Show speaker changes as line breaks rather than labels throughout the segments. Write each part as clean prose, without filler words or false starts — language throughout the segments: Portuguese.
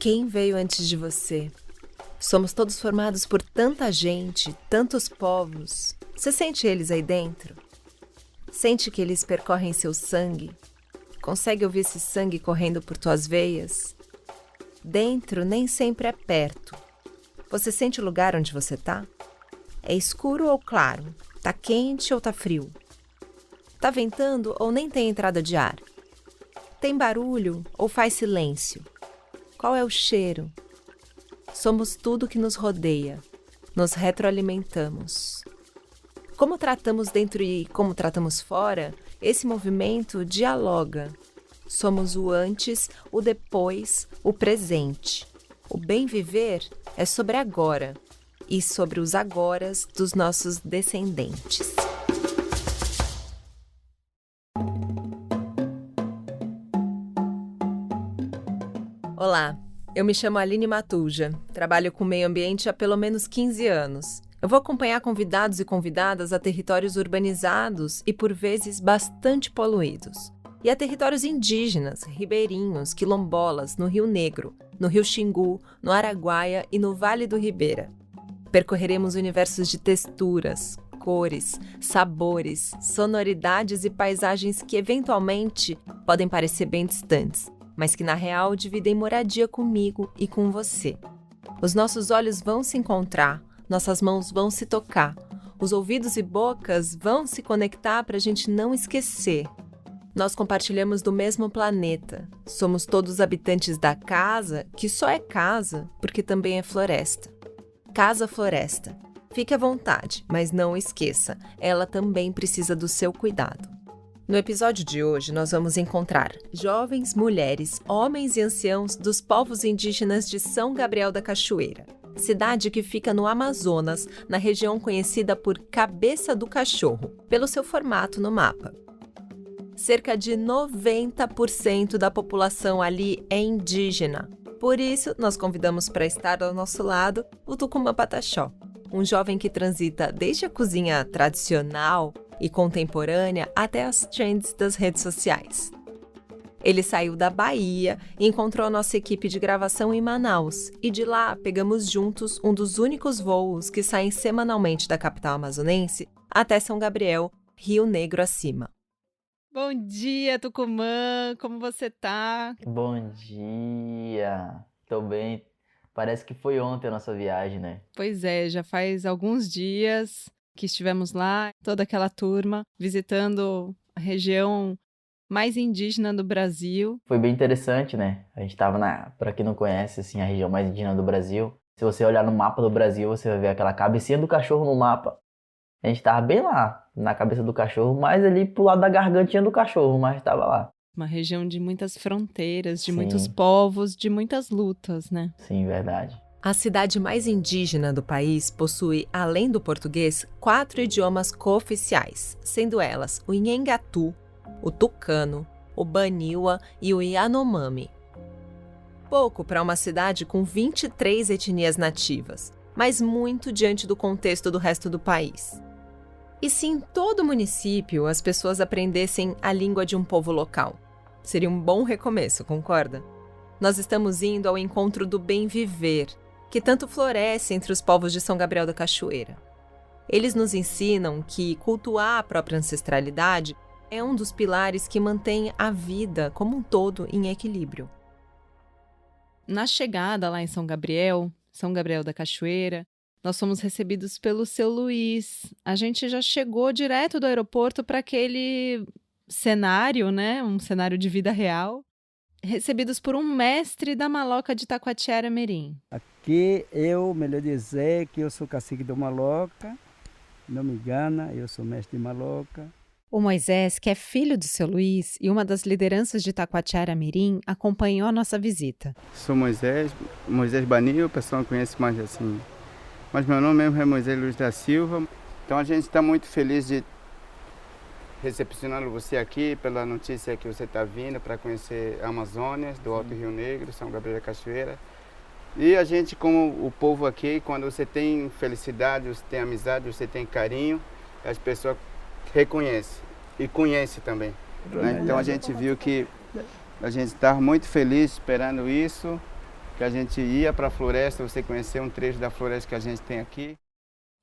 Quem veio antes de você? Somos todos formados por tanta gente, tantos povos. Você sente eles aí dentro? Sente que eles percorrem seu sangue? Consegue ouvir esse sangue correndo por tuas veias? Dentro nem sempre é perto. Você sente o lugar onde você tá? É escuro ou claro? Tá quente ou tá frio? Tá ventando ou nem tem entrada de ar? Tem barulho ou faz silêncio? Qual é o cheiro? Somos tudo que nos rodeia. Nos retroalimentamos. Como tratamos dentro e como tratamos fora, esse movimento dialoga. Somos o antes, o depois, o presente. O bem viver é sobre agora e sobre os agoras dos nossos descendentes. Olá, eu me chamo Aline Matuja, trabalho com meio ambiente há pelo menos 15 anos. Eu vou acompanhar convidados e convidadas a territórios urbanizados e, por vezes, bastante poluídos. E a territórios indígenas, ribeirinhos, quilombolas, no Rio Negro, no Rio Xingu, no Araguaia e no Vale do Ribeira. Percorreremos universos de texturas, cores, sabores, sonoridades e paisagens que, eventualmente, podem parecer bem distantes, mas que, na real, dividem moradia comigo e com você. Os nossos olhos vão se encontrar, nossas mãos vão se tocar, os ouvidos e bocas vão se conectar para a gente não esquecer. Nós compartilhamos do mesmo planeta, somos todos habitantes da casa, que só é casa porque também é floresta. Casa Floresta. Fique à vontade, mas não esqueça, ela também precisa do seu cuidado. No episódio de hoje, nós vamos encontrar jovens, mulheres, homens e anciãos dos povos indígenas de São Gabriel da Cachoeira, cidade que fica no Amazonas, na região conhecida por Cabeça do Cachorro, pelo seu formato no mapa. Cerca de 90% da população ali é indígena. Por isso, nós convidamos para estar ao nosso lado o Tucumã Pataxó, um jovem que transita desde a cozinha tradicional e contemporânea até as trends das redes sociais. Ele saiu da Bahia e encontrou a nossa equipe de gravação em Manaus, e de lá pegamos juntos um dos únicos voos que saem semanalmente da capital amazonense até São Gabriel, Rio Negro acima. Bom dia, Tucumã! Como você tá?
Bom dia! Tô bem. Parece que foi ontem a nossa viagem, né?
Pois é, já faz alguns dias que estivemos lá, toda aquela turma, visitando a região mais indígena do Brasil.
Foi bem interessante, né? A gente tava pra quem não conhece, assim, a região mais indígena do Brasil. Se você olhar no mapa do Brasil, você vai ver aquela cabecinha do cachorro no mapa. A gente tava bem lá, na cabeça do cachorro, mais ali pro lado da gargantinha do cachorro, mas tava lá.
Uma região de muitas fronteiras, de
Sim.
muitos povos, de muitas lutas, né?
Sim, verdade.
A cidade mais indígena do país possui, além do português, 4 idiomas cooficiais, sendo elas o Nhengatu, o Tucano, o Baniwa e o Yanomami. Pouco para uma cidade com 23 etnias nativas, mas muito diante do contexto do resto do país. E se em todo município as pessoas aprendessem a língua de um povo local? Seria um bom recomeço, concorda? Nós estamos indo ao encontro do bem viver, que tanto floresce entre os povos de São Gabriel da Cachoeira. Eles nos ensinam que cultuar a própria ancestralidade é um dos pilares que mantém a vida como um todo em equilíbrio. Na chegada lá em São Gabriel da Cachoeira, nós fomos recebidos pelo seu Luiz. A gente já chegou direto do aeroporto para aquele cenário, né? Um cenário de vida real. Recebidos por um mestre da Maloca de Taquatiara Mirim.
Aqui melhor dizer que eu sou cacique do Maloca, não me engana, eu sou mestre de Maloca.
O Moisés, que é filho do seu Luiz e uma das lideranças de Taquatiara Mirim, acompanhou a nossa visita.
Sou Moisés Banil, o pessoal conhece mais assim. Mas meu nome mesmo é Moisés Luiz da Silva. Então a gente está muito feliz de recepcionando você aqui pela notícia que você está vindo para conhecer a Amazônia, do Alto Rio Negro, São Gabriel da Cachoeira. E a gente, como o povo aqui, quando você tem felicidade, você tem amizade, você tem carinho, as pessoas reconhecem e conhecem também. Né? Então a gente viu que a gente estava muito feliz esperando isso que a gente ia para a floresta, você conhecer um trecho da floresta que a gente tem aqui.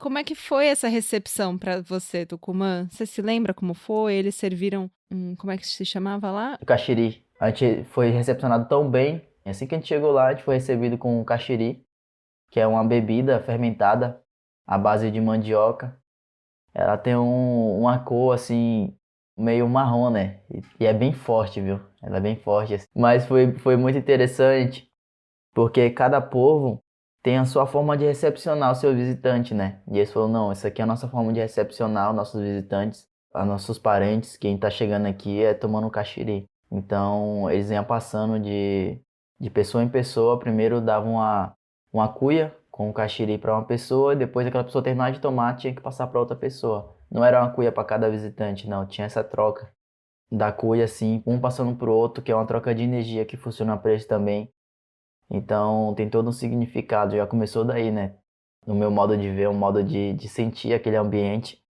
Como é que foi essa recepção para você, Tucumã? Você se lembra como foi? Eles serviram, como é que se chamava lá?
O caxiri. A gente foi recepcionado tão bem. Assim que a gente chegou lá, a gente foi recebido com o caxiri, que é uma bebida fermentada à base de mandioca. Ela tem uma cor assim, meio marrom, né? E é bem forte, viu? Ela é bem forte. Assim. Mas foi muito interessante, porque cada povo tem a sua forma de recepcionar o seu visitante, né? E eles falaram, não, essa aqui é a nossa forma de recepcionar os nossos visitantes, os nossos parentes, quem tá chegando aqui é tomando caxiri. Então, eles iam passando de pessoa em pessoa, primeiro davam uma cuia com o caxiri para uma pessoa, e depois aquela pessoa terminar de tomar, tinha que passar para outra pessoa. Não era uma cuia para cada visitante, não, tinha essa troca da cuia, assim, um passando pro outro, que é uma troca de energia que funciona para eles também. Então, tem todo um significado, já começou daí, né? No meu modo de ver, um modo de sentir aquele ambiente,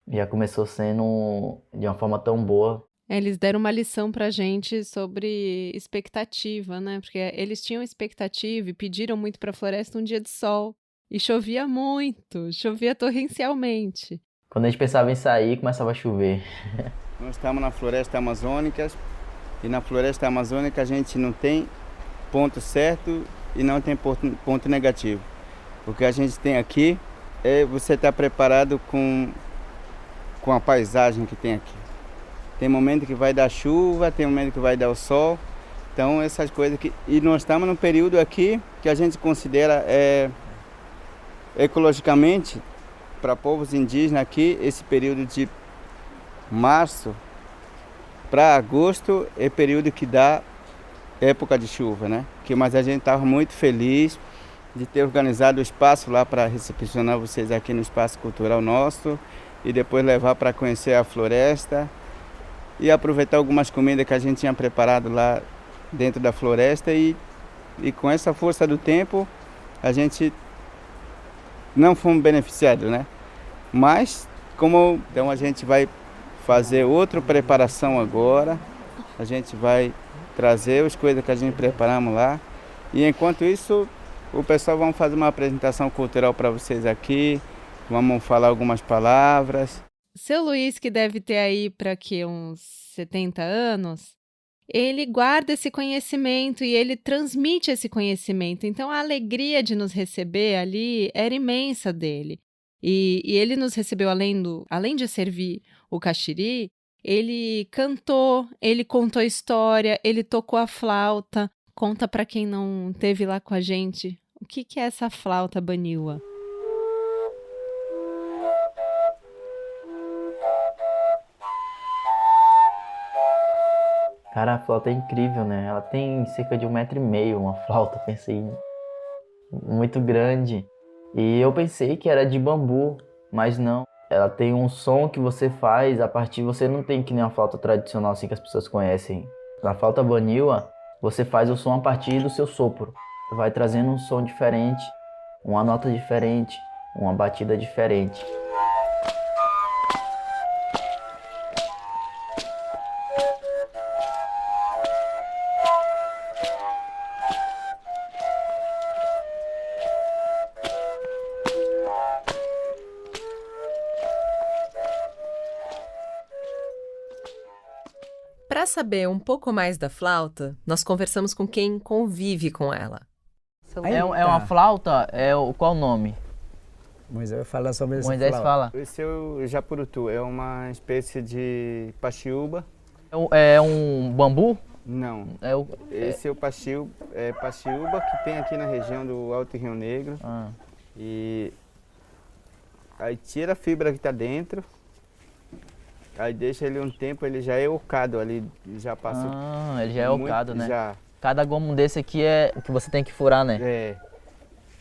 já começou sendo de uma forma tão boa.
Eles deram uma lição pra gente sobre expectativa, né? Porque eles tinham expectativa e pediram muito pra floresta um dia de sol. E chovia muito, chovia torrencialmente.
Quando a gente pensava em sair, começava a chover.
Nós estamos na floresta amazônica, e na floresta amazônica a gente não tem ponto certo e não tem ponto negativo. O que a gente tem aqui é você estar preparado com a paisagem que tem aqui. Tem momento que vai dar chuva, tem momento que vai dar o sol. Então essas coisas que... E nós estamos num período aqui que a gente considera ecologicamente, para povos indígenas aqui, esse período de março para agosto é período que dá época de chuva, né? Mas a gente estava muito feliz de ter organizado o espaço lá para recepcionar vocês aqui no espaço cultural nosso e depois levar para conhecer a floresta e aproveitar algumas comidas que a gente tinha preparado lá dentro da floresta e com essa força do tempo a gente não fomos beneficiados, né? Mas então a gente vai fazer outra preparação agora, a gente vai trazer as coisas que a gente preparamos lá. E enquanto isso, o pessoal vai fazer uma apresentação cultural para vocês aqui. Vamos falar algumas palavras.
Seu Luiz, que deve ter aí para que uns 70 anos, ele guarda esse conhecimento e ele transmite esse conhecimento. Então, a alegria de nos receber ali era imensa dele. E ele nos recebeu, além de servir o caxiri, ele cantou, ele contou história, ele tocou a flauta. Conta para quem não esteve lá com a gente, o que é essa flauta baniwa?
Cara, a flauta é incrível, né? Ela tem cerca de 1,5 m, uma flauta, pensei, muito grande. E eu pensei que era de bambu, mas não. Ela tem um som que você faz a partir... Você não tem que nem a flauta tradicional assim que as pessoas conhecem. Na flauta baniwa, você faz o som a partir do seu sopro. Vai trazendo um som diferente, uma nota diferente, uma batida diferente.
Para saber um pouco mais da flauta, nós conversamos com quem convive com ela.
É uma flauta? Qual o nome?
Moisés vai falar sobre essa
Moisés
flauta.
fala.
Esse é o japurutu, é uma espécie de paxiúba.
É um bambu?
Não,
É o...
esse é o paxiúba que tem aqui na região do Alto Rio Negro.
Ah.
E aí tira a fibra que está dentro, aí deixa ele um tempo, ele já é ocado ali, já passa.
Ah, ele já é ocado, né?
Já.
Cada gomo desse aqui é o que você tem que furar, né?
É.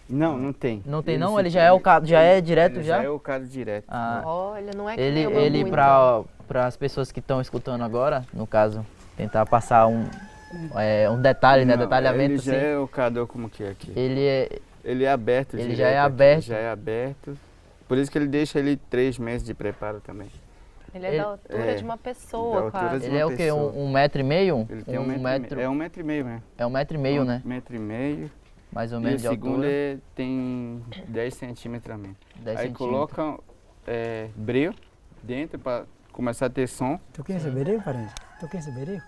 Não tem.
Não tem não? Ele já é ocado, já é direto
ele
já?
já é ocado direto.
Ah,
Olha, não é que nem o bambu,
ele
então.
para as pessoas que estão escutando agora, no caso, tentar passar um detalhe, né?
Não,
Detalhamento
ele já
assim.
é ocado como que é aqui.
Ele é
aberto.
Ele
direto
já é
aqui,
aberto.
Já é aberto. Por isso que ele deixa ele 3 meses de preparo também.
Ele é da altura de uma pessoa,
da altura
quase.
de
Ele é o quê?
pessoa.
1,5 m?
Ele tem 1,5 m. É 1,5 m, né?
É 1,5 m, né?
É 1,5 m.
Mais ou
E
menos
o
de
segundo
altura.
tem 10 centímetros também.
10
Aí
centímetros.
colocam breu dentro para começar a ter som.
Tu conhece beril, parente? Tu conhece beril?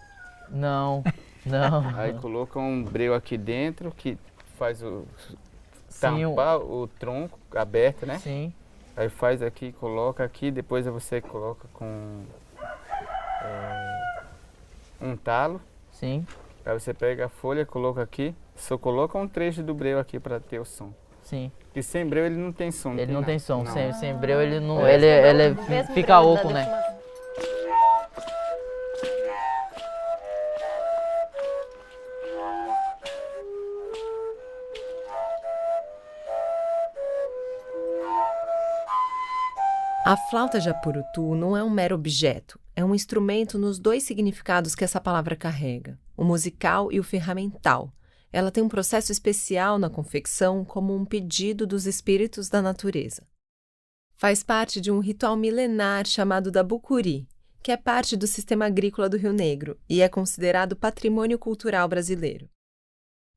Não, não.
Aí colocam um breu aqui dentro que faz
Sim,
tampar o tronco aberto, né?
sim.
Aí faz aqui, coloca aqui, depois você coloca com um talo.
Sim,
Aí você pega a folha, coloca aqui, só coloca um trecho do breu aqui para ter o som.
sim.
Porque sem breu ele não tem som.
Ele não tem som.
Não.
Sem breu ele não.
É.
Ele
Mesmo
fica
breu da
oco, né?
defumação. A flauta japurutu não é um mero objeto, é um instrumento nos dois significados que essa palavra carrega, o musical e o ferramental. Ela tem um processo especial na confecção como um pedido dos espíritos da natureza. Faz parte de um ritual milenar chamado da bucuri, que é parte do sistema agrícola do Rio Negro e é considerado patrimônio cultural brasileiro.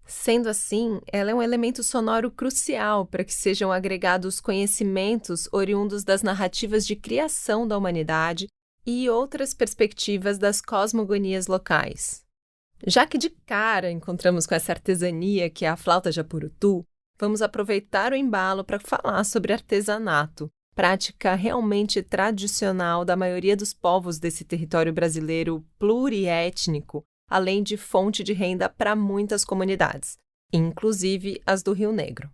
Sendo assim, ela é um elemento sonoro crucial para que sejam agregados conhecimentos oriundos das narrativas de criação da humanidade e outras perspectivas das cosmogonias locais. Já que de cara encontramos com essa artesania que é a flauta japurutu, vamos aproveitar o embalo para falar sobre artesanato, prática realmente tradicional da maioria dos povos desse território brasileiro pluriétnico, além de fonte de renda para muitas comunidades, inclusive as do Rio Negro.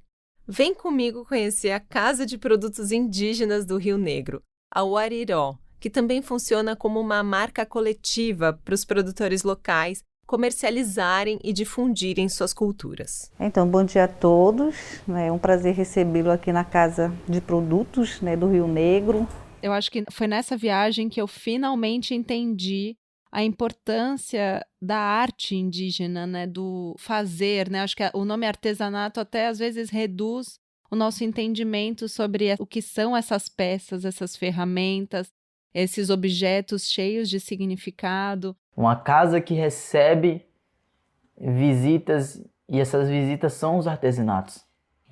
Vem comigo conhecer a Casa de Produtos Indígenas do Rio Negro, a Uariró, que também funciona como uma marca coletiva para os produtores locais comercializarem e difundirem suas culturas.
Então, bom dia a todos. É um prazer recebê-lo aqui na Casa de Produtos, né, do Rio Negro.
Eu acho que foi nessa viagem que eu finalmente entendi a importância da arte indígena, né, do fazer, né? Acho que o nome artesanato até às vezes reduz o nosso entendimento sobre o que são essas peças, essas ferramentas, esses objetos cheios de significado.
Uma casa que recebe visitas e essas visitas são os artesanatos.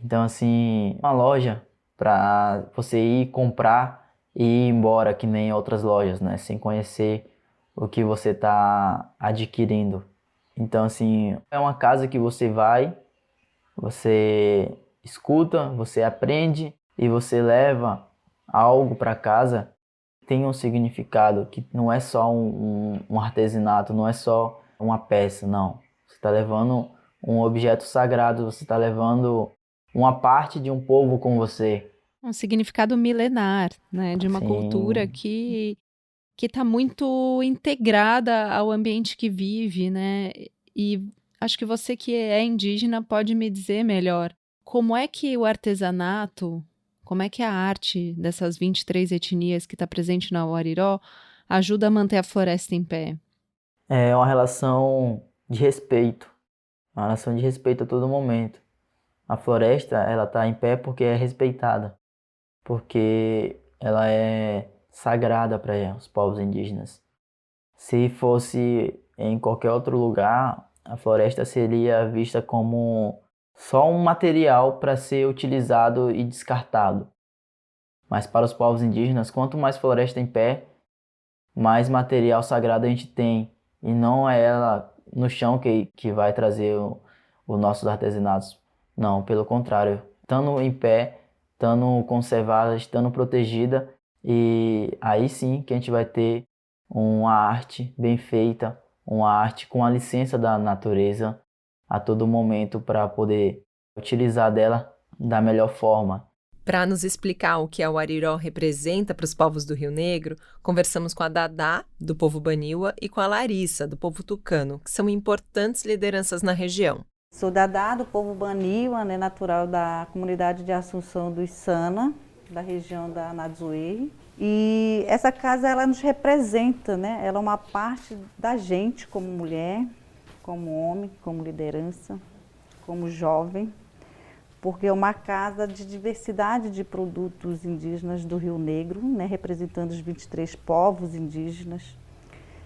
Então, assim, uma loja para você ir comprar e ir embora, que nem outras lojas, né? Sem conhecer o que você está adquirindo. Então, assim, é uma casa que você vai, você escuta, você aprende e você leva algo para casa que tem um significado, que não é só um artesanato, não é só uma peça, não. Você está levando um objeto sagrado, você está levando uma parte de um povo com você.
Um significado milenar, né, de uma
Sim.
cultura que está muito integrada ao ambiente que vive, né? E acho que você que é indígena pode me dizer melhor como é que o artesanato, como é que a arte dessas 23 etnias que está presente na Uariró ajuda a manter a floresta em pé?
É uma relação de respeito, uma relação de respeito a todo momento. A floresta, ela está em pé porque é respeitada, porque ela é sagrada para os povos indígenas. Se fosse em qualquer outro lugar, a floresta seria vista como só um material para ser utilizado e descartado. Mas para os povos indígenas, quanto mais floresta em pé, mais material sagrado a gente tem. E não é ela no chão que vai trazer os nossos artesanatos. Não, pelo contrário. Estando em pé, estando conservada, estando protegida, e aí sim que a gente vai ter uma arte bem feita, uma arte com a licença da natureza a todo momento para poder utilizar dela da melhor forma.
Para nos explicar o que a Uariró representa para os povos do Rio Negro, conversamos com a Dadá, do povo Baniwa, e com a Larissa, do povo Tucano, que são importantes lideranças na região.
Sou Dadá, do povo Baniwa, né, natural da comunidade de Assunção do Içana, da região da Nadzuê. E essa casa, ela nos representa, né? Ela é uma parte da gente como mulher, como homem, como liderança, como jovem, porque é uma casa de diversidade de produtos indígenas do Rio Negro, né? Representando os 23 povos indígenas.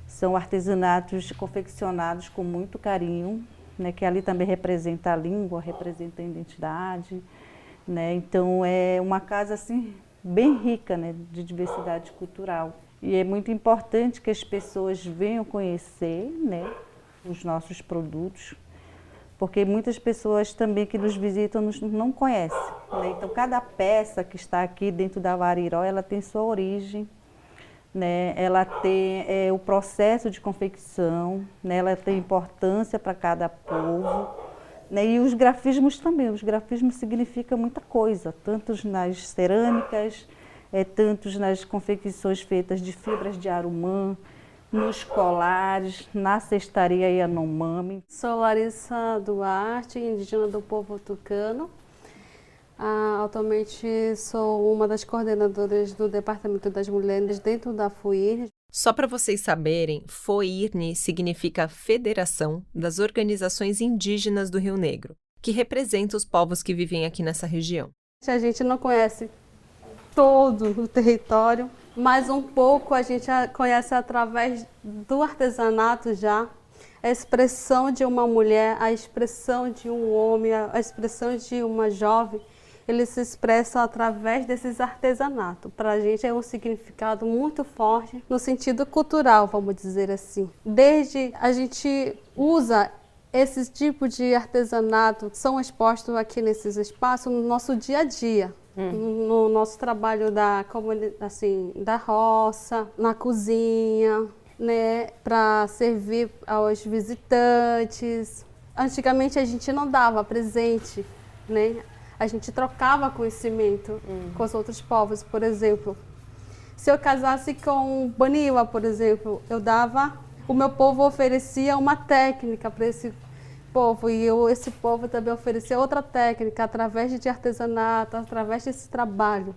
São artesanatos confeccionados com muito carinho, né, que ali também representa a língua, representa a identidade, né? Então é uma casa assim bem rica, né, de diversidade cultural. E é muito importante que as pessoas venham conhecer, né, os nossos produtos, porque muitas pessoas também que nos visitam não conhecem, né? Então cada peça que está aqui dentro da Wariró, ela tem sua origem, né? Ela tem o processo de confecção, né? Ela tem importância para cada povo, né? E os grafismos também. Os grafismos significam muita coisa, tanto nas cerâmicas, tanto nas confecções feitas de fibras de arumã, nos colares, na cestaria Yanomami.
Sou Larissa Duarte, indígena do povo tucano. Atualmente sou uma das coordenadoras do Departamento das Mulheres dentro da FUIRN.
Só para vocês saberem, FOIRN significa Federação das Organizações Indígenas do Rio Negro, que representa os povos que vivem aqui nessa região.
A gente não conhece todo o território, mas um pouco a gente conhece através do artesanato já, a expressão de uma mulher, a expressão de um homem, a expressão de uma jovem, eles se expressam através desses artesanatos. Para a gente é um significado muito forte no sentido cultural, vamos dizer assim. Desde a gente usa esse tipo de artesanato, são expostos aqui nesses espaços no nosso dia a dia. No nosso trabalho da comunidade, assim, da roça, na cozinha, né, para servir aos visitantes. Antigamente a gente não dava presente, né? A gente trocava conhecimento com os outros povos, por exemplo. Se eu casasse com Baniwa, por exemplo, o meu povo oferecia uma técnica para esse povo e esse povo também oferecia outra técnica através de artesanato, através desse trabalho.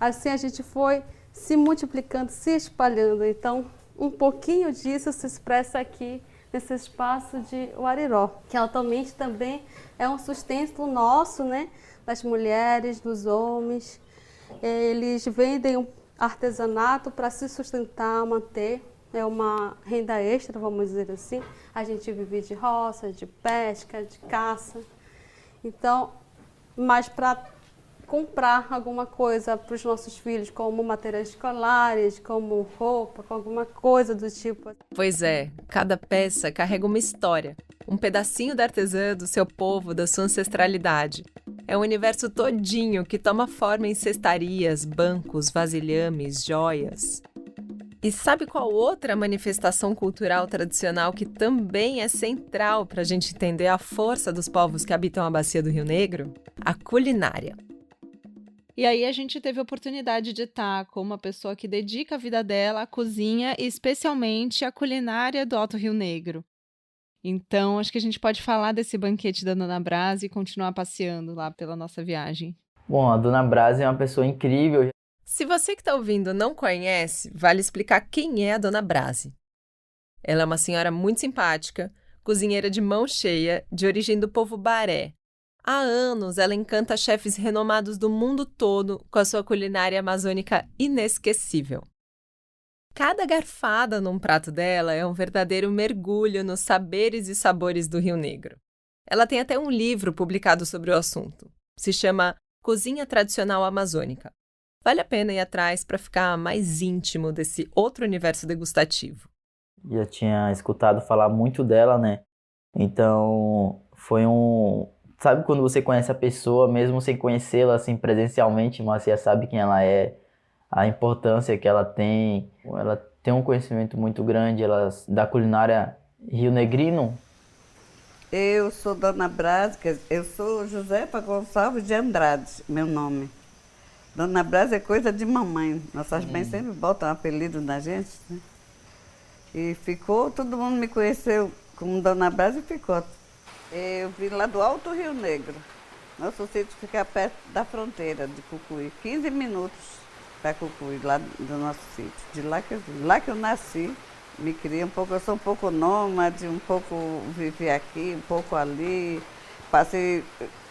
Assim a gente foi se multiplicando, se espalhando. Então, um pouquinho disso se expressa aqui nesse espaço de Wariró, que atualmente também é um sustento nosso, né, das mulheres, dos homens. Eles vendem um artesanato para se sustentar, manter. É uma renda extra, vamos dizer assim. A gente vive de roça, de pesca, de caça. Então, mas para comprar alguma coisa para os nossos filhos, como materiais escolares, como roupa, com alguma coisa do tipo.
Pois é, cada peça carrega uma história, um pedacinho da artesã, do seu povo, da sua ancestralidade. É um universo todinho que toma forma em cestarias, bancos, vasilhames, joias. E sabe qual outra manifestação cultural tradicional que também é central para a gente entender a força dos povos que habitam a bacia do Rio Negro? A culinária.
E aí a gente teve a oportunidade de estar com uma pessoa que dedica a vida dela à cozinha e especialmente à culinária do Alto Rio Negro. Então, acho que a gente pode falar desse banquete da Dona Brás e continuar passeando lá pela nossa viagem.
Bom, a Dona Brás é uma pessoa incrível.
Se você que está ouvindo não conhece, vale explicar quem é a Dona Brase. Ela é uma senhora muito simpática, cozinheira de mão cheia, de origem do povo Baré. Há anos ela encanta chefes renomados do mundo todo com a sua culinária amazônica inesquecível. Cada garfada num prato dela é um verdadeiro mergulho nos saberes e sabores do Rio Negro. Ela tem até um livro publicado sobre o assunto. Se chama Cozinha Tradicional Amazônica. Vale a pena ir atrás para ficar mais íntimo desse outro universo degustativo.
Já tinha escutado falar muito dela, né? Então, foi Sabe quando você conhece a pessoa, mesmo sem conhecê-la assim presencialmente, mas você já sabe quem ela é, a importância que ela tem. Ela tem um conhecimento muito grande da culinária rionegrino.
Eu sou Dona Brás, eu sou Josefa Gonçalves de Andrade, meu nome. Dona Brás é coisa de mamãe. Nossas mães sempre botam um apelido na gente, né? E todo mundo me conheceu como Dona Brás e ficou. Eu vim lá do Alto Rio Negro. Nosso sítio fica perto da fronteira de Cucuí. 15 minutos para Cucuí, lá do nosso sítio. De lá que eu nasci, me criei um pouco. Eu sou um pouco nômade, um pouco vivi aqui, um pouco ali. Passei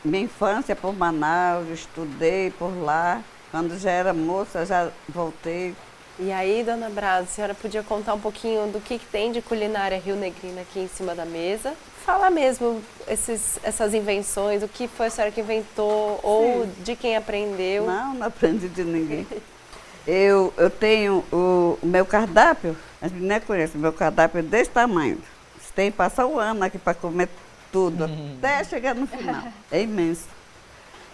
minha infância por Manaus, estudei por lá. Quando já era moça, já voltei
E aí, dona Braz, a senhora podia contar um pouquinho do que tem de culinária rionegrina aqui em cima da mesa? Fala mesmo essas invenções, o que foi a senhora que inventou ou de quem aprendeu?
Não aprendi de ninguém. Eu tenho o meu cardápio, as meninas conhecem, o meu cardápio é desse tamanho. Você tem que passar o ano aqui para comer tudo, até chegar no final. É imenso.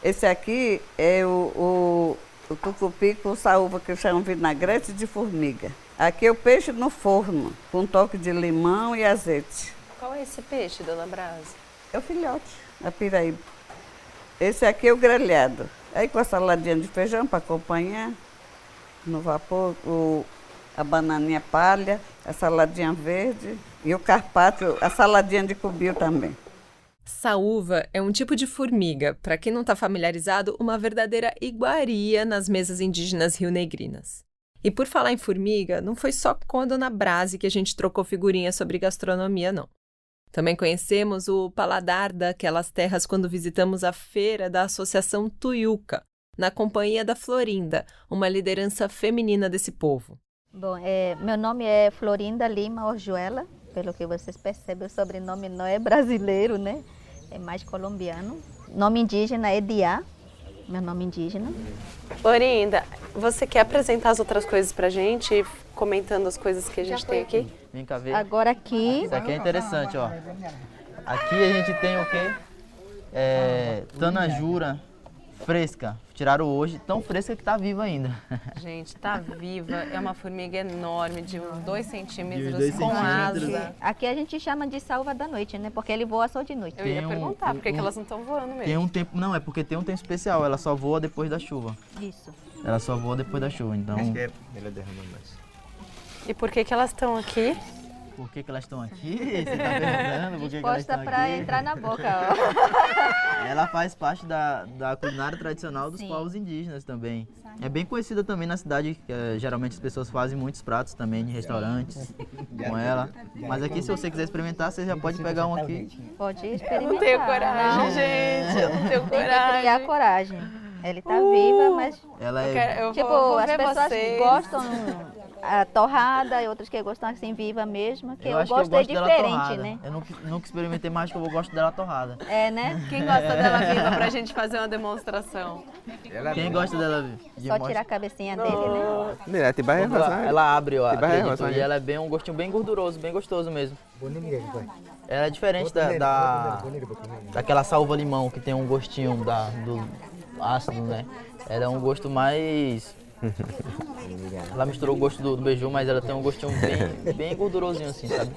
Esse aqui é o tucupi com saúva, que eu chamo vinagrete de formiga. Aqui é o peixe no forno, com um toque de limão e azeite.
Qual é esse peixe, dona Braz?
É o filhote, a piraíba. Esse aqui é o grelhado. Aí com a saladinha de feijão para acompanhar, no vapor, a bananinha palha, a saladinha verde e o carpaccio, a saladinha de cubio também.
Saúva é um tipo de formiga, para quem não está familiarizado, uma verdadeira iguaria nas mesas indígenas rionegrinas. E por falar em formiga, não foi só com a dona Brase que a gente trocou figurinhas sobre gastronomia, não. Também conhecemos o paladar daquelas terras quando visitamos a feira da Associação Tuiuca, na companhia da Florinda, uma liderança feminina desse povo.
Bom, meu nome é Florinda Lima Orjuela. Pelo que vocês percebem, o sobrenome não é brasileiro, né? É mais colombiano. Nome indígena é Diá, meu nome indígena.
Florinda, você quer apresentar as outras coisas pra gente, comentando as coisas que a gente tem aqui?
Vem cá ver.
Agora aqui...
Isso aqui é interessante, ó. Aqui a gente tem o quê? Tanajura fresca. Tiraram hoje, tão fresca que tá viva ainda.
Gente, tá viva. É uma formiga enorme, de uns 2 centímetros,
com
asa.
Aqui a gente chama de salva da noite, né? Porque ele voa só de noite.
Eu ia perguntar, por que elas não estão voando mesmo?
Tem um tempo, não, é porque tem um tempo especial, ela só voa depois da chuva.
Isso.
Ela só voa depois da chuva, então...
Acho que ela derrama mais.
E por que elas estão aqui?
Por que elas estão aqui? Você tá perguntando por que elas estão aqui?
Para entrar na boca, ó.
Ela faz parte da culinária tradicional dos povos indígenas também. É bem conhecida também na cidade, geralmente as pessoas fazem muitos pratos também de restaurantes com ela. Mas aqui, se você quiser experimentar, você já pode pegar um aqui.
Pode experimentar.
Eu não tenho coragem, gente. Eu não tenho coragem.
Tem que criar coragem. Ele tá viva, mas...
Ela é...
Tipo,
vou
as
ver
pessoas
vocês.
Gostam a torrada e outras que gostam assim viva mesmo, que eu
acho
gosto
que eu gosto
diferente,
dela torrada.
né?
Eu nunca experimentei mais, que eu gosto dela torrada.
É, né?
Quem gosta dela viva pra gente fazer uma demonstração?
Quem gosta dela viva?
Só tirar a cabecinha dele, né?
Ela abre, ó, acredito, e ela é um gostinho bem gorduroso, bem gostoso mesmo. Ela é diferente daquela salva limão, que tem um gostinho do ácido, né? Ela é um gosto mais... Ela misturou o gosto do beiju, mas ela tem um gostinho bem gordurosinho assim, sabe?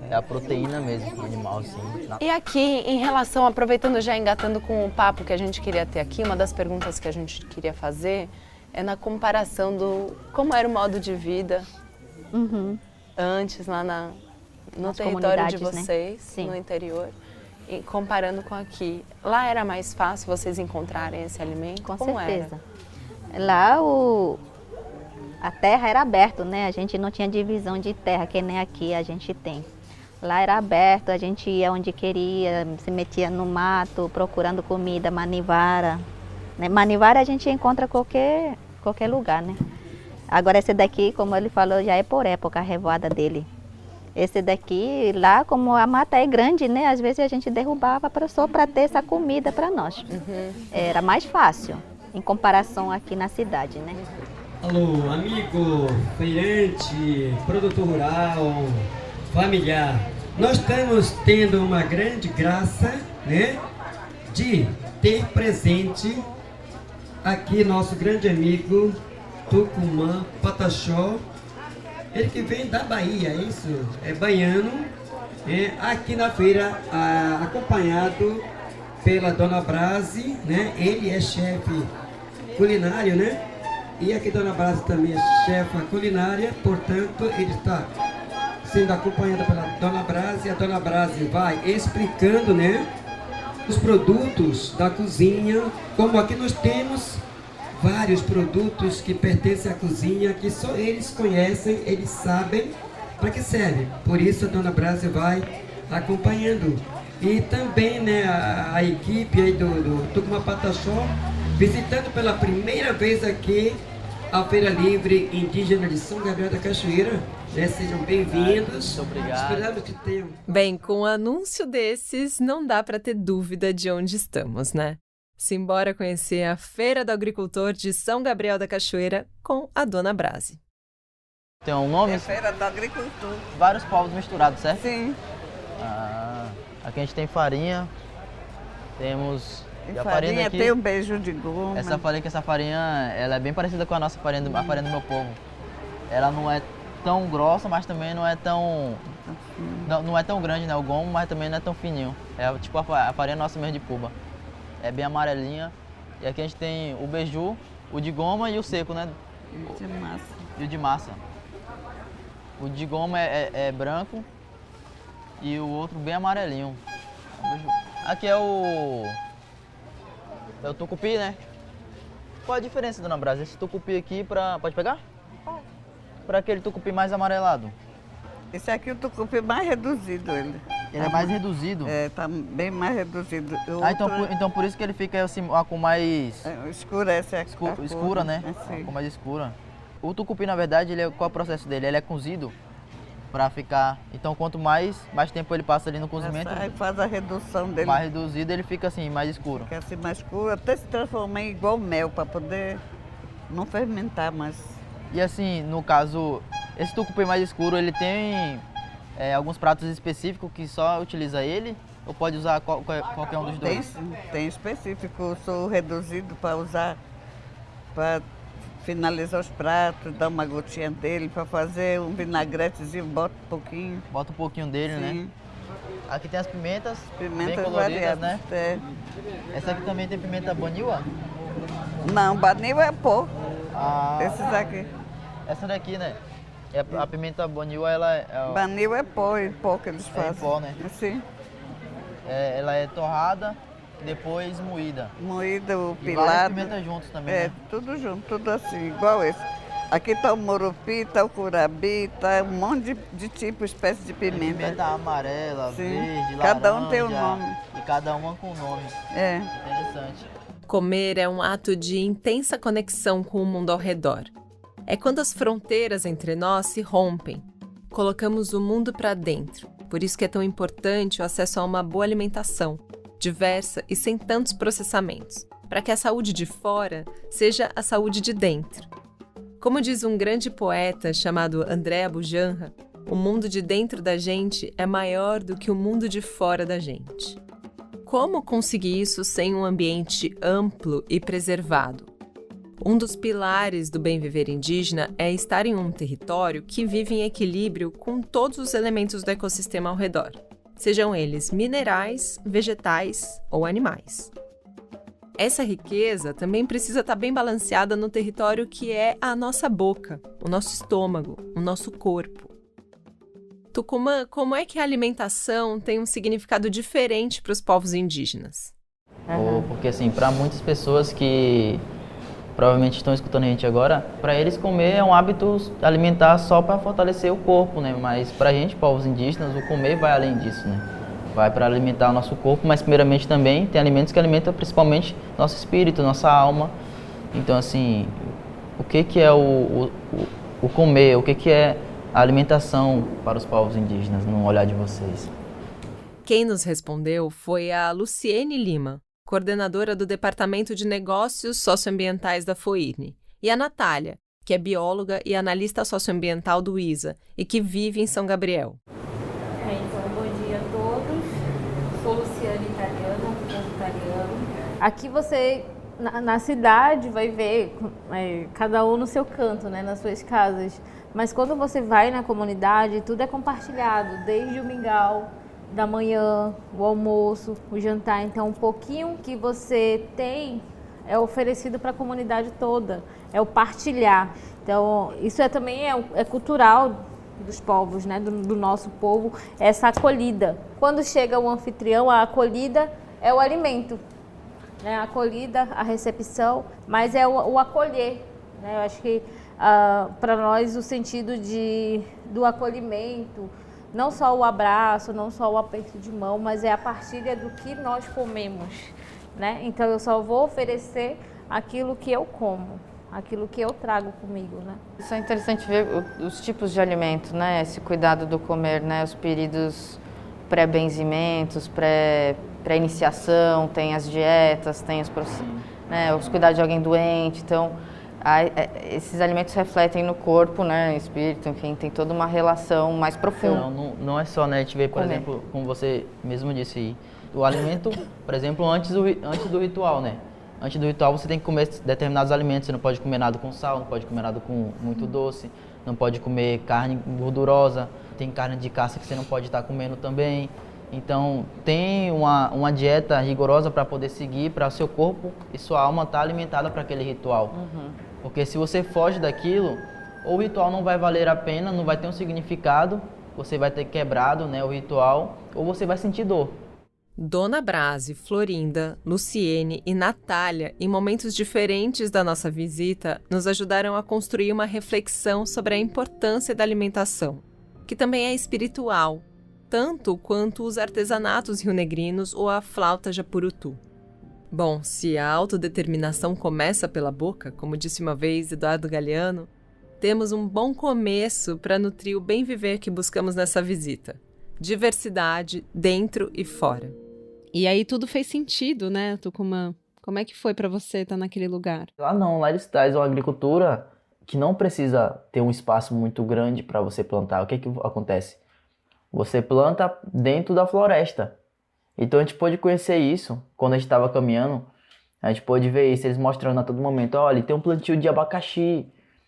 É a proteína mesmo, animal assim.
E aqui, em relação, aproveitando já engatando com o papo que a gente queria ter aqui, uma das perguntas que a gente queria fazer é na comparação do como era o modo de vida antes lá no território de vocês, né? No interior, e comparando com aqui. Lá era mais fácil vocês encontrarem esse alimento?
Com
como
certeza.
Era?
Lá a terra era aberta, né? A gente não tinha divisão de terra, que nem aqui a gente tem. Lá era aberto, a gente ia onde queria, se metia no mato, procurando comida, manivara. Né? Manivara a gente encontra qualquer lugar, né? Agora esse daqui, como ele falou, já é por época a revoada dele. Esse daqui, lá como a mata é grande, né? Às vezes a gente derrubava só para ter essa comida para nós. Era mais fácil, em comparação aqui na cidade, né?
Alô, amigo, feirante, produtor rural, familiar. Nós estamos tendo uma grande graça, né, de ter presente aqui nosso grande amigo Tucumã Pataxó, ele que vem da Bahia, isso, é baiano, aqui na feira, acompanhado pela Dona Brase, né, ele é chefe culinário, né? E aqui Dona Brase também é chefa culinária, portanto, ele está sendo acompanhada pela Dona Brase, e a Dona Brase vai explicando, né, os produtos da cozinha, como aqui nós temos vários produtos que pertencem à cozinha, que só eles conhecem, eles sabem para que serve. Por isso a Dona Brase vai acompanhando. E também, né, a equipe aí do Tucumã Pataxó, visitando pela primeira vez aqui à Feira Livre Indígena de São Gabriel da Cachoeira. Né? Sejam bem-vindos.
Muito obrigado.
Esperamos que tenham.
Bem, com um anúncio desses, não dá para ter dúvida de onde estamos, né? Simbora conhecer a Feira do Agricultor de São Gabriel da Cachoeira com a Dona Brase.
Tem um nome?
É Feira do Agricultor.
Vários povos misturados, certo?
Sim.
Aqui a gente tem farinha, temos...
Tem
a
farinha,
aqui,
tem o beiju de goma.
essa farinha, ela é bem parecida com a nossa farinha, a farinha do meu povo. Ela não é tão grossa, mas também não é tão... Não é tão grande, né? O gomo, mas também não é tão fininho. É tipo a farinha nossa mesmo de Puba. É bem amarelinha. E aqui a gente tem o beiju, o de goma e o seco, né?
E o de massa.
E o de massa. O de goma é branco e o outro bem amarelinho. Aqui é o tucupi, né? Qual a diferença, Dona Brasa? Esse tucupi aqui pode pegar? Para aquele tucupi mais amarelado.
Esse aqui é o tucupi mais reduzido, ele.
Ele é mais reduzido?
É, tá bem mais reduzido.
Então por isso que ele fica assim, a cor mais...
Escurece a
escura,
cor,
né?
Assim.
A cor mais escura. O tucupi, na verdade, qual é o processo dele? Ele é cozido para ficar... Então, quanto mais tempo ele passa ali no cozimento...
Aí faz a redução dele.
Mais reduzido, ele fica assim, mais escuro.
Fica assim mais escuro, até se transformar em igual mel, para poder não fermentar mais.
E assim, no caso, esse tucupi mais escuro, ele tem alguns pratos específicos que só utiliza ele? Ou pode usar qualquer um dos dois?
Tem específico, eu sou reduzido para usar, para finalizar os pratos, dar uma gotinha dele, para fazer um vinagretezinho, bota um pouquinho.
Bota um pouquinho dele,
Sim.
né? Aqui tem as pimentas bem
Pimentas
coloridas,
variadas,
né?
É.
Essa aqui também tem pimenta baniwa?
Não, banil é pó.
Esses
aqui.
Essa daqui, né? A pimenta baniwa, ela é...
Banil é pó que eles fazem.
É pó, né?
Sim.
Ela é torrada, depois moída.
Moída, o
E
pilado.
várias pimentas juntos também, né?
Tudo junto, tudo assim, igual esse. Aqui tá o morupi, tá o curabi, tá um monte de tipo, espécie de pimenta.
Tem pimenta amarela,
Sim.
verde,
Cada
laranja,
um tem um nome.
E cada uma com nome.
É.
Interessante.
Comer é um ato de intensa conexão com o mundo ao redor. É quando as fronteiras entre nós se rompem. Colocamos o mundo para dentro. Por isso que é tão importante o acesso a uma boa alimentação, diversa e sem tantos processamentos, para que a saúde de fora seja a saúde de dentro. Como diz um grande poeta chamado André Bujanra, o mundo de dentro da gente é maior do que o mundo de fora da gente. Como conseguir isso sem um ambiente amplo e preservado? Um dos pilares do bem viver indígena é estar em um território que vive em equilíbrio com todos os elementos do ecossistema ao redor, sejam eles minerais, vegetais ou animais. Essa riqueza também precisa estar bem balanceada no território que é a nossa boca, o nosso estômago, o nosso corpo. Tucumã, como é que a alimentação tem um significado diferente para os povos indígenas?
Porque assim, para muitas pessoas que provavelmente estão escutando a gente agora, para eles comer é um hábito alimentar só para fortalecer o corpo, né? Mas para a gente, povos indígenas, o comer vai além disso, né? Vai para alimentar o nosso corpo, mas primeiramente também tem alimentos que alimentam principalmente nosso espírito, nossa alma. Então assim, o que é o comer, o que é a alimentação para os povos indígenas, no olhar de vocês?
Quem nos respondeu foi a Luciene Lima, coordenadora do Departamento de Negócios Socioambientais da FOIRN, e a Natália, que é bióloga e analista socioambiental do ISA e que vive em São Gabriel.
Então, bom dia a todos. Sou Luciane Italiano, vegetariano. Aqui você, na cidade, vai ver cada um no seu canto, né, nas suas casas. Mas quando você vai na comunidade, tudo é compartilhado, desde o mingau da manhã, o almoço, o jantar. Então, um pouquinho que você tem é oferecido para a comunidade toda, é o partilhar. Então, isso também é cultural dos povos, né, do nosso povo, essa acolhida. Quando chega o anfitrião, a acolhida é o alimento, né, a acolhida, a recepção, mas é o acolher, né? Eu acho que para nós o sentido do acolhimento, não só o abraço, não só o aperto de mão, mas é a partilha do que nós comemos, né? Então eu só vou oferecer aquilo que eu como. aquilo que eu trago comigo, né?
Isso é interessante ver os tipos de alimento, né? Esse cuidado do comer, né? Os períodos pré-benzimentos, pré-iniciação, tem as dietas, tem os cuidados de alguém doente. Então, esses alimentos refletem no corpo, né? No espírito, enfim, tem toda uma relação mais profunda.
Não é só, né? A gente vê, por exemplo, como você mesmo disse, o alimento, por exemplo, antes do ritual, né? Antes do ritual você tem que comer determinados alimentos, você não pode comer nada com sal, não pode comer nada com muito doce, não pode comer carne gordurosa, tem carne de caça que você não pode estar comendo também. Então tem uma dieta rigorosa para poder seguir, para seu corpo e sua alma estar alimentada para aquele ritual. Porque se você foge daquilo, ou o ritual não vai valer a pena, não vai ter um significado, você vai ter quebrado, né, o ritual, ou você vai sentir dor.
Dona Brase, Florinda, Luciene e Natália, em momentos diferentes da nossa visita, nos ajudaram a construir uma reflexão sobre a importância da alimentação, que também é espiritual, tanto quanto os artesanatos rionegrinos ou a flauta japurutu. Bom, se a autodeterminação começa pela boca, como disse uma vez Eduardo Galeano, temos um bom começo para nutrir o bem viver que buscamos nessa visita. Diversidade dentro e fora.
E aí tudo fez sentido, né, Tucumã? Como é que foi para você estar naquele lugar?
Lá eles trazem uma agricultura que não precisa ter um espaço muito grande para você plantar. O que acontece? Você planta dentro da floresta. Então a gente pôde conhecer isso quando a gente estava caminhando. A gente pôde ver isso, eles mostrando a todo momento. Olha, tem um plantio de abacaxi.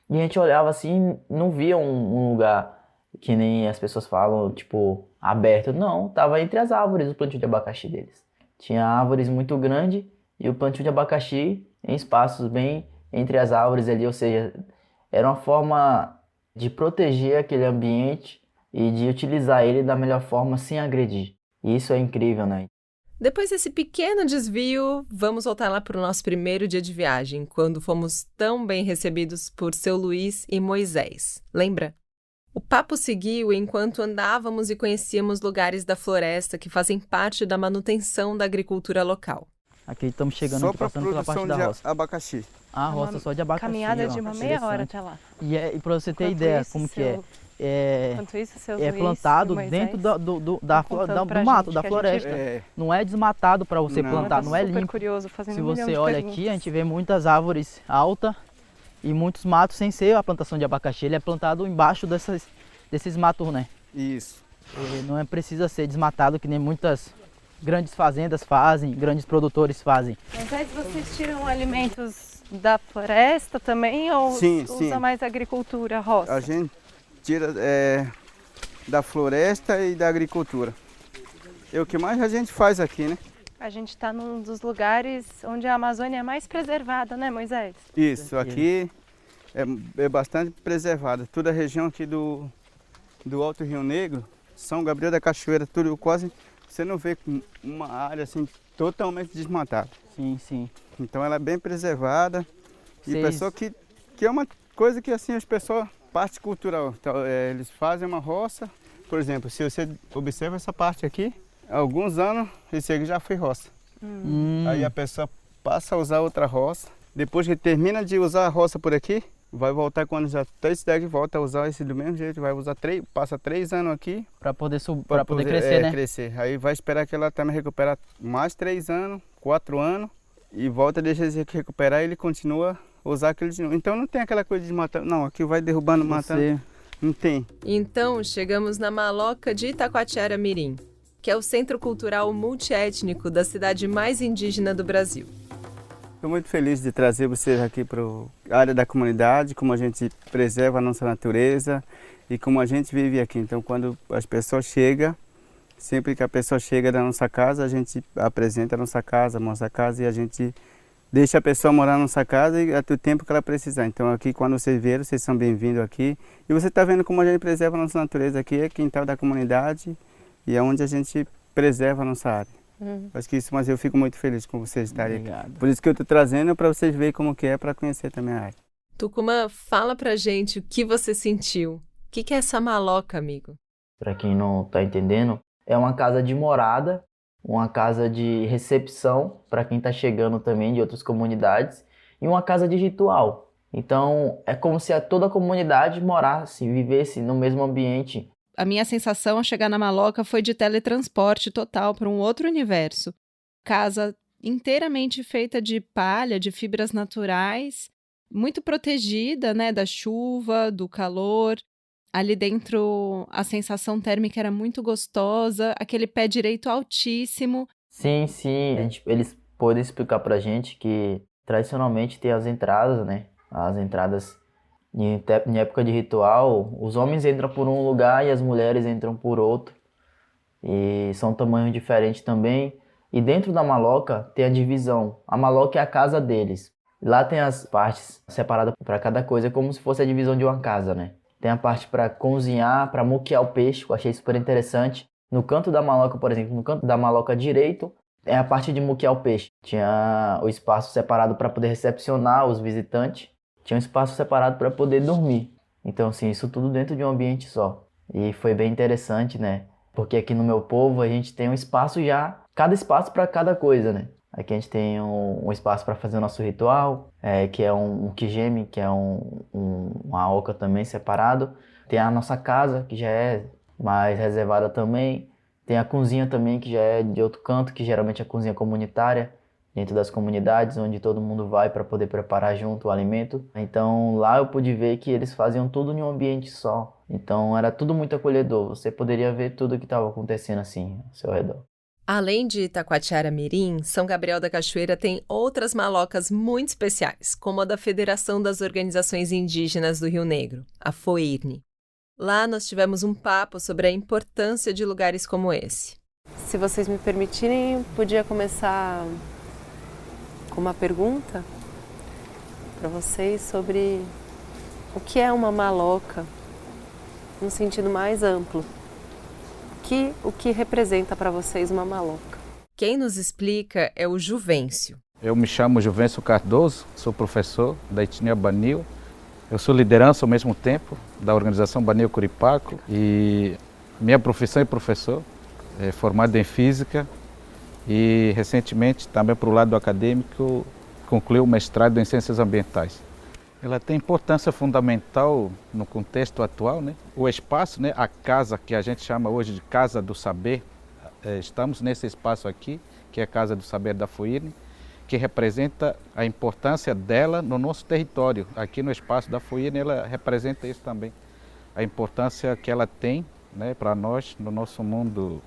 E a gente olhava assim, não via um lugar que nem as pessoas falam, tipo, aberto. Não, tava entre as árvores o plantio de abacaxi deles. Tinha árvores muito grandes e o plantio de abacaxi em espaços bem entre as árvores ali. Ou seja, era uma forma de proteger aquele ambiente e de utilizar ele da melhor forma sem agredir. E isso é incrível, né?
Depois desse pequeno desvio, vamos voltar lá para o nosso primeiro dia de viagem, quando fomos tão bem recebidos por seu Luiz e Moisés. Lembra? O papo seguiu enquanto andávamos e conhecíamos lugares da floresta que fazem parte da manutenção da agricultura local.
Aqui estamos chegando,
só
aqui, passando pela parte da roça.
Abacaxi.
A roça só de abacaxi.
Caminhada de uma meia hora até lá.
E para você ter ideia como que é plantado dentro do mato, da floresta. Não é desmatado para você plantar, não é limpo.
Curioso,
se você olha aqui, a gente vê muitas árvores altas e muitos matos sem ser a plantação de abacaxi. Ele é plantado embaixo desses matos, né?
Isso.
Ele não precisa ser desmatado que nem muitas grandes fazendas fazem, grandes produtores fazem.
Mas aí vocês tiram alimentos da floresta também ou usa mais agricultura, roça?
A gente tira da floresta e da agricultura. É o que mais a gente faz aqui, né?
A gente está num dos lugares onde a Amazônia é mais preservada, né, Moisés?
Isso, aqui é bastante preservada. Toda a região aqui do Alto Rio Negro, São Gabriel da Cachoeira, tudo quase, você não vê uma área assim totalmente desmatada.
Sim, sim.
Então ela é bem preservada. E pessoa que é uma coisa que assim as pessoas, parte cultural, então, eles fazem uma roça. Por exemplo, se você observa essa parte aqui, há alguns anos esse aqui já foi roça. Aí a pessoa passa a usar outra roça. Depois que termina de usar a roça por aqui, vai voltar quando já está esse daqui, volta a usar esse do mesmo jeito, vai usar passa 3 anos aqui.
Para poder crescer, né?
Crescer. Aí vai esperar que ela também recuperar mais 3 anos, 4 anos, e volta, deixa ele recuperar e ele continua a usar aquele de novo. Então não tem aquela coisa de matar, não, aqui vai derrubando, matando. Não tem.
Então chegamos na Maloca de Itacoatiara Mirim, que é o centro cultural multiétnico da cidade mais indígena do Brasil.
Estou muito feliz de trazer vocês aqui para a área da comunidade, como a gente preserva a nossa natureza e como a gente vive aqui. Então, quando as pessoas chegam, sempre que a pessoa chega da nossa casa, a gente apresenta a nossa casa, mostra a casa e a gente deixa a pessoa morar na nossa casa e até o tempo que ela precisar. Então, aqui, quando vocês vierem, vocês são bem-vindos aqui. E você está vendo como a gente preserva a nossa natureza aqui, é quintal da comunidade e é onde a gente preserva a nossa área. Acho que isso, mas eu fico muito feliz com vocês estarem aqui. Por isso que eu estou trazendo para vocês verem como que é, para conhecer também a área.
Tucumã, fala pra gente o que você sentiu. O que é essa maloca, amigo?
Para quem não está entendendo, é uma casa de morada, uma casa de recepção para quem está chegando também de outras comunidades e uma casa de ritual. Então, é como se toda a comunidade morasse, vivesse no mesmo ambiente.
A minha sensação ao chegar na Maloca foi de teletransporte total para um outro universo. Casa inteiramente feita de palha, de fibras naturais, muito protegida, né, da chuva, do calor. Ali dentro a sensação térmica era muito gostosa, aquele pé direito altíssimo.
Sim, eles podem explicar pra gente que tradicionalmente tem as entradas, né? As entradas em época de ritual, os homens entram por um lugar e as mulheres entram por outro. E são tamanhos diferentes também. E dentro da maloca tem a divisão. A maloca é a casa deles. Lá tem as partes separadas para cada coisa, como se fosse a divisão de uma casa, né? Tem a parte para cozinhar, para moquear o peixe, que eu achei super interessante. No canto da maloca, por exemplo, no canto da maloca direito, é a parte de moquear o peixe. Tinha o espaço separado para poder recepcionar os visitantes. Tinha um espaço separado para poder dormir. Então, assim, isso tudo dentro de um ambiente só. E foi bem interessante, né? Porque aqui no meu povo a gente tem um espaço já, cada espaço para cada coisa, né? Aqui a gente tem um espaço para fazer o nosso ritual, que é um kijeme, que é uma oca também separado. Tem a nossa casa, que já é mais reservada também. Tem a cozinha também, que já é de outro canto, que geralmente é a cozinha comunitária, dentro das comunidades, onde todo mundo vai para poder preparar junto o alimento. Então lá eu pude ver que eles faziam tudo em um ambiente só. Então era tudo muito acolhedor. Você poderia ver tudo o que estava acontecendo assim ao seu redor.
Além de Itacoatiara-Mirim, São Gabriel da Cachoeira tem outras malocas muito especiais, como a da Federação das Organizações Indígenas do Rio Negro, a FOIRNE. Lá nós tivemos um papo sobre a importância de lugares como esse. Se vocês me permitirem, podia começar com uma pergunta para vocês sobre o que é uma maloca, no sentido mais amplo. O que representa para vocês uma maloca? Quem nos explica é o Juvencio.
Eu me chamo Juvencio Cardoso, sou professor da etnia Banil. Eu sou liderança ao mesmo tempo da organização Banil Curipaco e minha profissão é professor, formado em física e recentemente também para o lado acadêmico concluí o mestrado em ciências ambientais. Ela tem importância fundamental no contexto atual, né? O espaço, né? A casa que a gente chama hoje de Casa do Saber, estamos nesse espaço aqui, que é a Casa do Saber da FOIRNE, que representa a importância dela no nosso território. Aqui no espaço da FOIRNE ela representa isso também, a importância que ela tem, né, para nós, no nosso mundo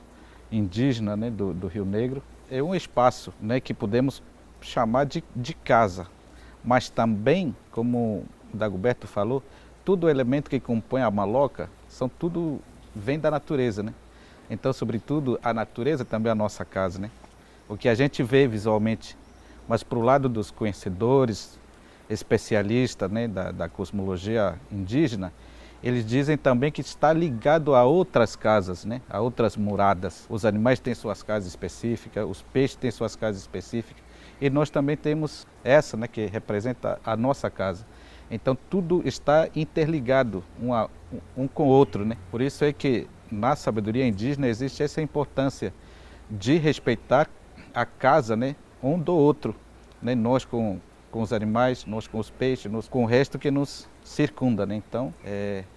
indígena, né, do Rio Negro. É um espaço, né, que podemos chamar de casa. Mas também, como o Dagoberto falou, todo elemento que compõe a maloca, vem da natureza, né? Então, sobretudo, a natureza também é a nossa casa, né? O que a gente vê visualmente, mas para o lado dos conhecedores, especialistas, né, da cosmologia indígena, eles dizem também que está ligado a outras casas, né? A outras moradas. Os animais têm suas casas específicas, os peixes têm suas casas específicas. E nós também temos essa, né, que representa a nossa casa. Então tudo está interligado um com o outro, né? Por isso é que na sabedoria indígena existe essa importância de respeitar a casa, né, um do outro, né? Nós com os animais, nós com os peixes, nós com o resto que nos circunda, né? Então,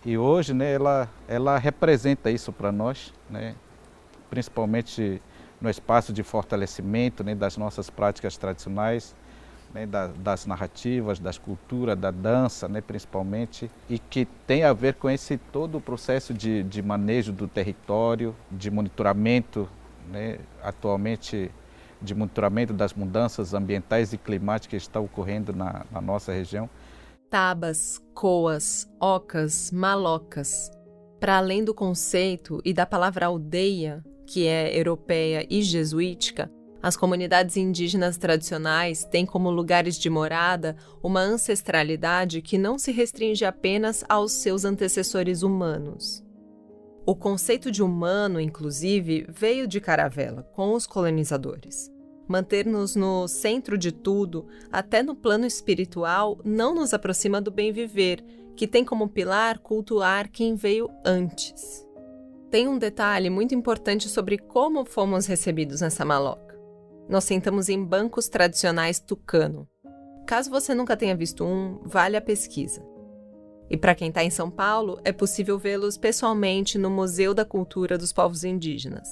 e hoje, né, ela representa isso para nós, né? Principalmente no espaço de fortalecimento, né, das nossas práticas tradicionais, né, das narrativas, das culturas, da dança, né, principalmente, e que tem a ver com esse todo o processo de manejo do território, de monitoramento, né, atualmente de monitoramento das mudanças ambientais e climáticas que estão ocorrendo na nossa região.
Tabas, coas, ocas, malocas. Para além do conceito e da palavra aldeia, que é europeia e jesuítica, as comunidades indígenas tradicionais têm como lugares de morada uma ancestralidade que não se restringe apenas aos seus antecessores humanos. O conceito de humano, inclusive, veio de Caravela, com os colonizadores. Manter-nos no centro de tudo, até no plano espiritual, não nos aproxima do bem viver, que tem como pilar cultuar quem veio antes. Tem um detalhe muito importante sobre como fomos recebidos nessa maloca. Nós sentamos em bancos tradicionais tucano. Caso você nunca tenha visto um, vale a pesquisa. E para quem está em São Paulo, é possível vê-los pessoalmente no Museu da Cultura dos Povos Indígenas.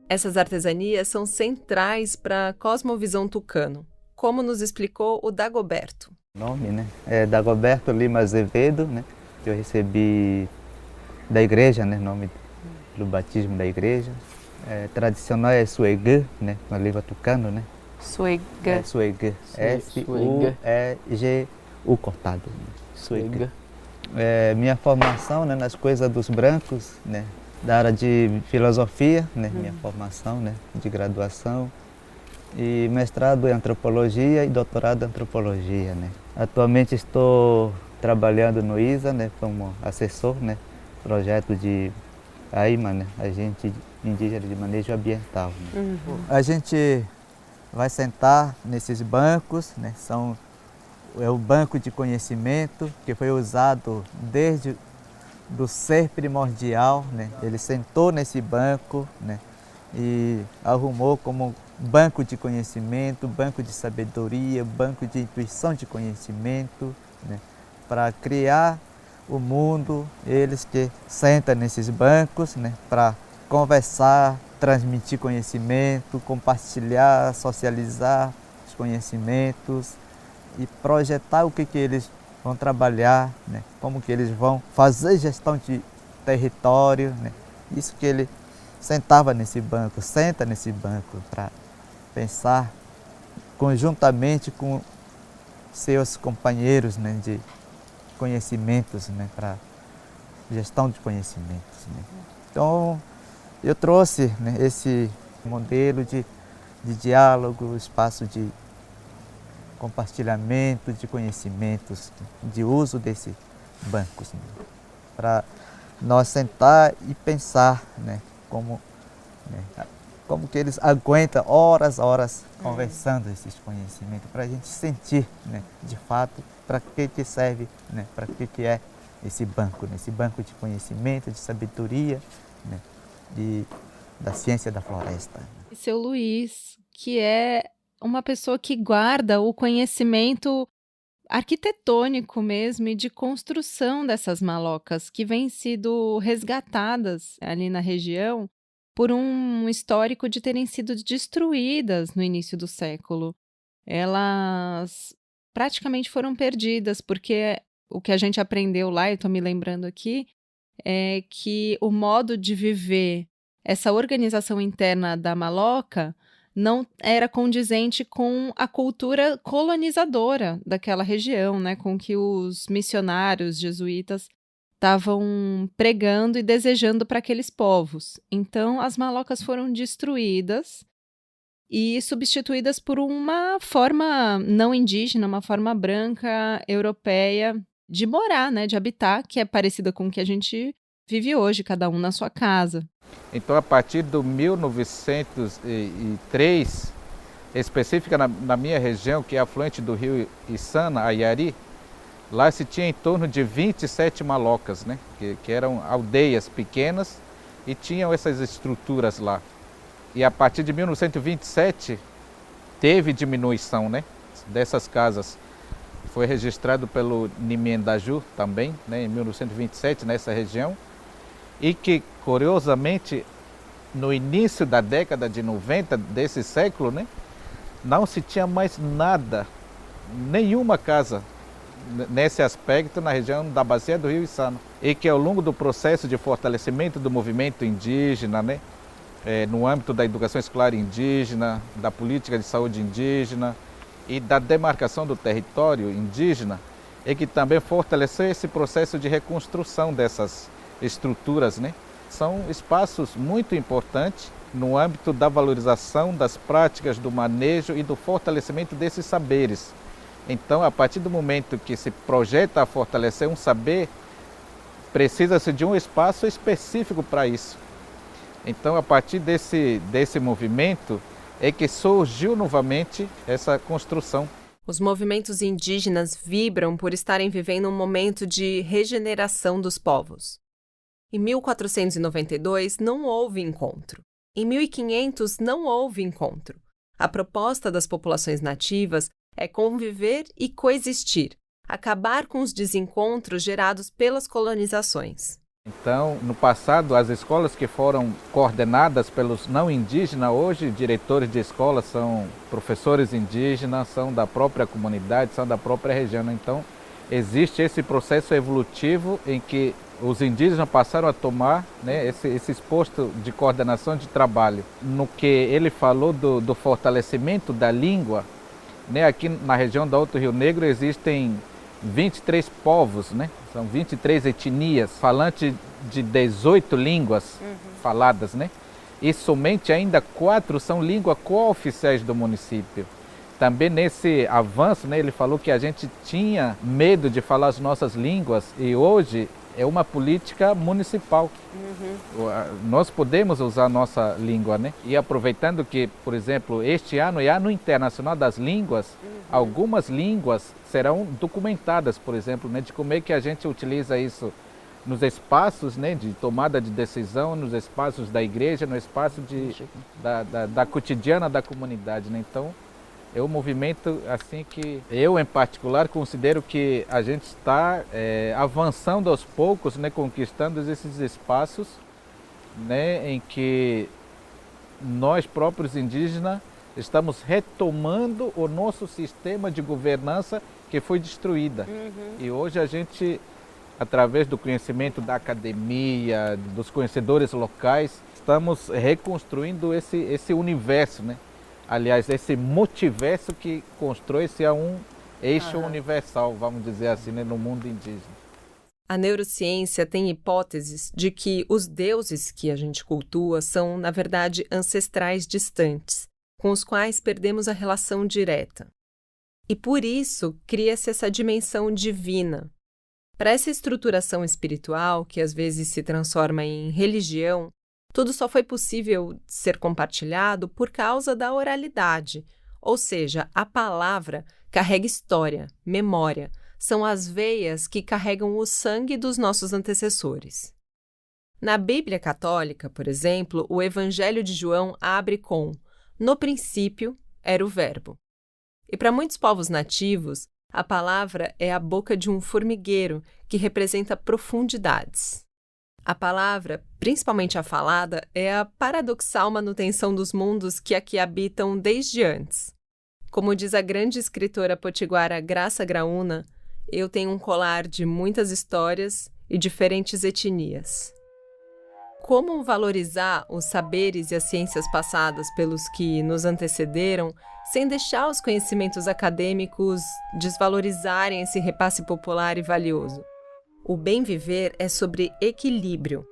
Essas artesanias são centrais para a cosmovisão tucano, como nos explicou o Dagoberto.
O nome, né? É Dagoberto Lima Azevedo, né? Que eu recebi da igreja, né? Nome do batismo da igreja. Tradicional é Suegê, né? Na língua tucano, né?
Suegê.
Suegê. S-U-E-G-U cortado. Suegê. Minha formação, né? Nas coisas dos brancos, né? Da área de filosofia, né? Minha formação, né? De graduação. E mestrado em antropologia e doutorado em antropologia, né? Atualmente estou trabalhando no ISA, né? Como assessor, né? Projeto de AIMA, né? Agente Indígena de Manejo Ambiental. Né? A gente vai sentar nesses bancos, né? É o banco de conhecimento que foi usado desde do ser primordial, né? Ele sentou nesse banco, né? E arrumou como banco de conhecimento, banco de sabedoria, banco de intuição de conhecimento, né? Para criar o mundo. Eles que sentam nesses bancos, né? Para conversar, transmitir conhecimento, compartilhar, socializar os conhecimentos e projetar o que eles vão trabalhar, né? Como que eles vão fazer gestão de território, né? Isso que ele senta nesse banco para pensar conjuntamente com seus companheiros, né? De conhecimentos, né? Para gestão de conhecimentos, né? Então, eu trouxe, né, esse modelo de diálogo, espaço de compartilhamento de conhecimentos, de uso desses bancos, né, para nós sentar e pensar, né, como que eles aguentam horas conversando esses conhecimentos, para a gente sentir, né, de fato, para que serve, né, para que é esse banco, né, esse banco de conhecimento, de sabedoria, né, da ciência da floresta.
E seu Luiz, que é uma pessoa que guarda o conhecimento arquitetônico mesmo e de construção dessas malocas que vêm sido resgatadas ali na região por um histórico de terem sido destruídas no início do século. Elas praticamente foram perdidas, porque o que a gente aprendeu lá, eu estou me lembrando aqui, é que o modo de viver essa organização interna da maloca não era condizente com a cultura colonizadora daquela região, né, com que os missionários jesuítas estavam pregando e desejando para aqueles povos. Então, as malocas foram destruídas e substituídas por uma forma não indígena, uma forma branca, europeia, de morar, né, de habitar, que é parecida com o que a gente vive hoje, cada um na sua casa.
Então, a partir de 1903, específica na minha região, que é afluente do rio Içana, Ayari, lá se tinha em torno de 27 malocas, né? Que eram aldeias pequenas e tinham essas estruturas lá. E a partir de 1927, teve diminuição, né, dessas casas. Foi registrado pelo Nimendaju também, né, em 1927, nessa região. E que, curiosamente, no início da década de 90 desse século, né, não se tinha mais nada, nenhuma casa nesse aspecto na região da bacia do rio Içana. E que ao longo do processo de fortalecimento do movimento indígena, né, no âmbito da educação escolar indígena, da política de saúde indígena e da demarcação do território indígena, é que também fortaleceu esse processo de reconstrução dessas estruturas, né? São espaços muito importantes no âmbito da valorização das práticas do manejo e do fortalecimento desses saberes. Então, a partir do momento que se projeta a fortalecer um saber, precisa-se de um espaço específico para isso. Então, a partir desse movimento é que surgiu novamente essa construção.
Os movimentos indígenas vibram por estarem vivendo um momento de regeneração dos povos. Em 1492 não houve encontro. Em 1500 não houve encontro. A proposta das populações nativas é conviver e coexistir, acabar com os desencontros gerados pelas colonizações.
Então, no passado, as escolas que foram coordenadas pelos não indígenas, hoje, diretores de escola são professores indígenas, são da própria comunidade, são da própria região. Então, existe esse processo evolutivo em que os indígenas passaram a tomar, né, esses postos de coordenação de trabalho. No que ele falou do fortalecimento da língua, né, aqui na região do Alto Rio Negro existem 23 povos, né? São 23 etnias, falantes de 18 línguas faladas, né? E somente ainda 4 são línguas cooficiais do município. Também nesse avanço, né, ele falou que a gente tinha medo de falar as nossas línguas e hoje é uma política municipal. Nós podemos usar a nossa língua, né? E aproveitando que, por exemplo, este ano é Ano Internacional das Línguas, algumas línguas serão documentadas, por exemplo, né, de como é que a gente utiliza isso nos espaços, né, de tomada de decisão, nos espaços da igreja, no espaço da cotidiana da comunidade, né? Então, é um movimento assim que eu, em particular, considero que a gente está avançando aos poucos, né, conquistando esses espaços, né, em que nós próprios indígenas estamos retomando o nosso sistema de governança que foi destruída. E hoje a gente, através do conhecimento da academia, dos conhecedores locais, estamos reconstruindo esse universo, né? Aliás, esse multiverso que constrói-se a um eixo universal, vamos dizer assim, né, no mundo indígena.
A neurociência tem hipóteses de que os deuses que a gente cultua são, na verdade, ancestrais distantes, com os quais perdemos a relação direta. E por isso cria-se essa dimensão divina. Para essa estruturação espiritual, que às vezes se transforma em religião, tudo só foi possível ser compartilhado por causa da oralidade, ou seja, a palavra carrega história, memória, são as veias que carregam o sangue dos nossos antecessores. Na Bíblia Católica, por exemplo, o Evangelho de João abre com "No princípio era o Verbo". E para muitos povos nativos, a palavra é a boca de um formigueiro que representa profundidades. A palavra, principalmente a falada, é a paradoxal manutenção dos mundos que aqui habitam desde antes. Como diz a grande escritora potiguara Graça Graúna, eu tenho um colar de muitas histórias e diferentes etnias. Como valorizar os saberes e as ciências passadas pelos que nos antecederam, sem deixar os conhecimentos acadêmicos desvalorizarem esse repasse popular e valioso? O bem viver é sobre equilíbrio.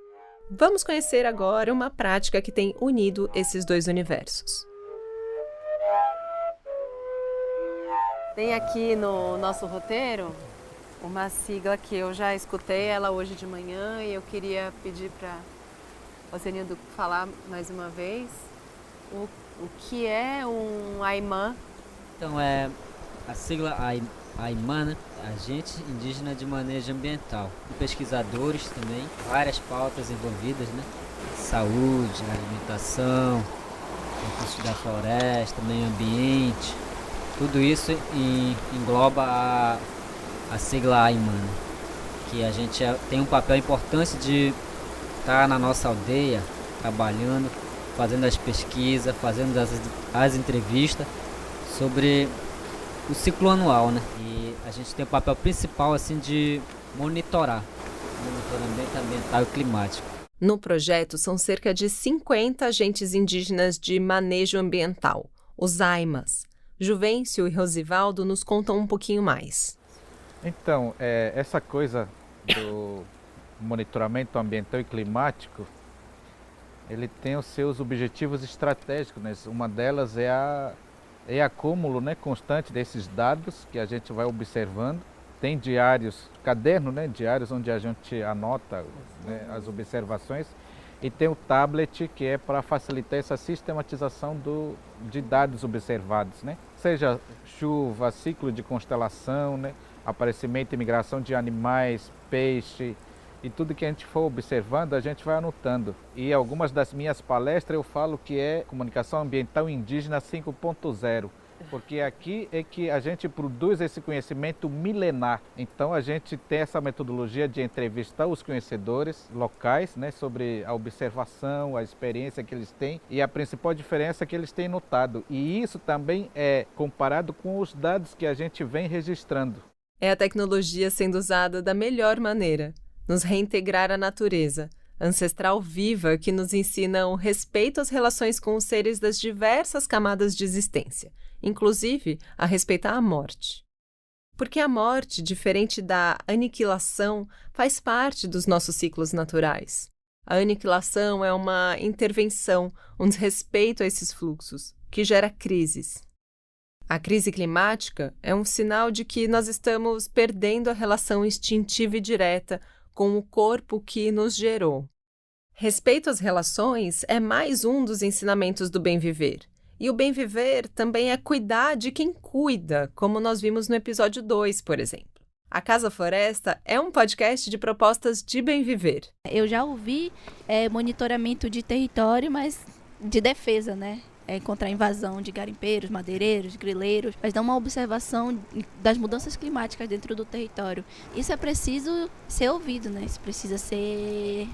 Vamos conhecer agora uma prática que tem unido esses dois universos.
Tem aqui no nosso roteiro uma sigla que eu já escutei ela hoje de manhã e eu queria pedir para o Zenildo falar mais uma vez o que é um AIMã.
Então, a sigla AIMã, né? Agente Indígena de Manejo Ambiental. Pesquisadores também, várias pautas envolvidas, né? Saúde, alimentação, recursos da floresta, meio ambiente. Tudo isso engloba a sigla AIMã, né? Que a gente tem um papel importante de estar na nossa aldeia, trabalhando, fazendo as pesquisas, fazendo as entrevistas sobre o ciclo anual, né? E a gente tem o papel principal assim de monitoramento ambiental e climático.
No projeto são cerca de 50 agentes indígenas de manejo ambiental, os AIMAs. Juvencio e Rosivaldo nos contam um pouquinho mais.
Então, essa coisa do monitoramento ambiental e climático, ele tem os seus objetivos estratégicos, né? Uma delas é acúmulo, né, constante desses dados que a gente vai observando. Tem diários, caderno, né, diários onde a gente anota, né, as observações. E tem o tablet, que é para facilitar essa sistematização de dados observados, né? Seja chuva, ciclo de constelação, né, aparecimento e migração de animais, peixe, e tudo que a gente for observando, a gente vai anotando. E algumas das minhas palestras eu falo que é comunicação ambiental indígena 5.0. porque aqui é que a gente produz esse conhecimento milenar. Então a gente tem essa metodologia de entrevistar os conhecedores locais, né, sobre a observação, a experiência que eles têm e a principal diferença que eles têm notado. E isso também é comparado com os dados que a gente vem registrando.
É a tecnologia sendo usada da melhor maneira, nos reintegrar à natureza, ancestral viva que nos ensina o respeito às relações com os seres das diversas camadas de existência, inclusive a respeitar a morte. Porque a morte, diferente da aniquilação, faz parte dos nossos ciclos naturais. A aniquilação é uma intervenção, um desrespeito a esses fluxos, que gera crises. A crise climática é um sinal de que nós estamos perdendo a relação instintiva e direta com o corpo que nos gerou. Respeito às relações é mais um dos ensinamentos do bem viver. E o bem viver também é cuidar de quem cuida, como nós vimos no episódio 2, por exemplo. A Casa Floresta é um podcast de propostas de bem viver.
Eu já ouvi monitoramento de território, mas de defesa, né? Contra a invasão de garimpeiros, madeireiros, grileiros, mas não uma observação das mudanças climáticas dentro do território. Isso é preciso ser ouvido, né? Isso precisa ser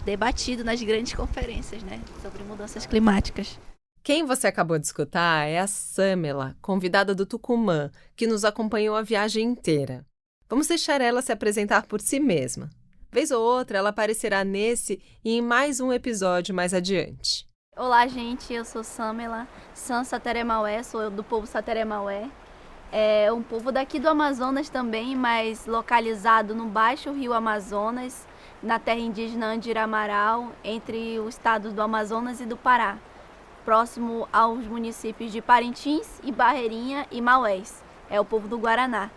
debatido nas grandes conferências, né? Sobre mudanças climáticas.
Quem você acabou de escutar é a Samela, convidada do Tucumã, que nos acompanhou a viagem inteira. Vamos deixar ela se apresentar por si mesma. Vez ou outra, ela aparecerá nesse e em mais um episódio mais adiante.
Olá, gente, eu sou Samela, San Sateremaué, sou do povo Sateremaué. É um povo daqui do Amazonas também, mas localizado no Baixo Rio Amazonas, na terra indígena Andiramaral, entre o estado do Amazonas e do Pará, próximo aos municípios de Parintins, Ibarreirinha e Maués. É o povo do Guaraná.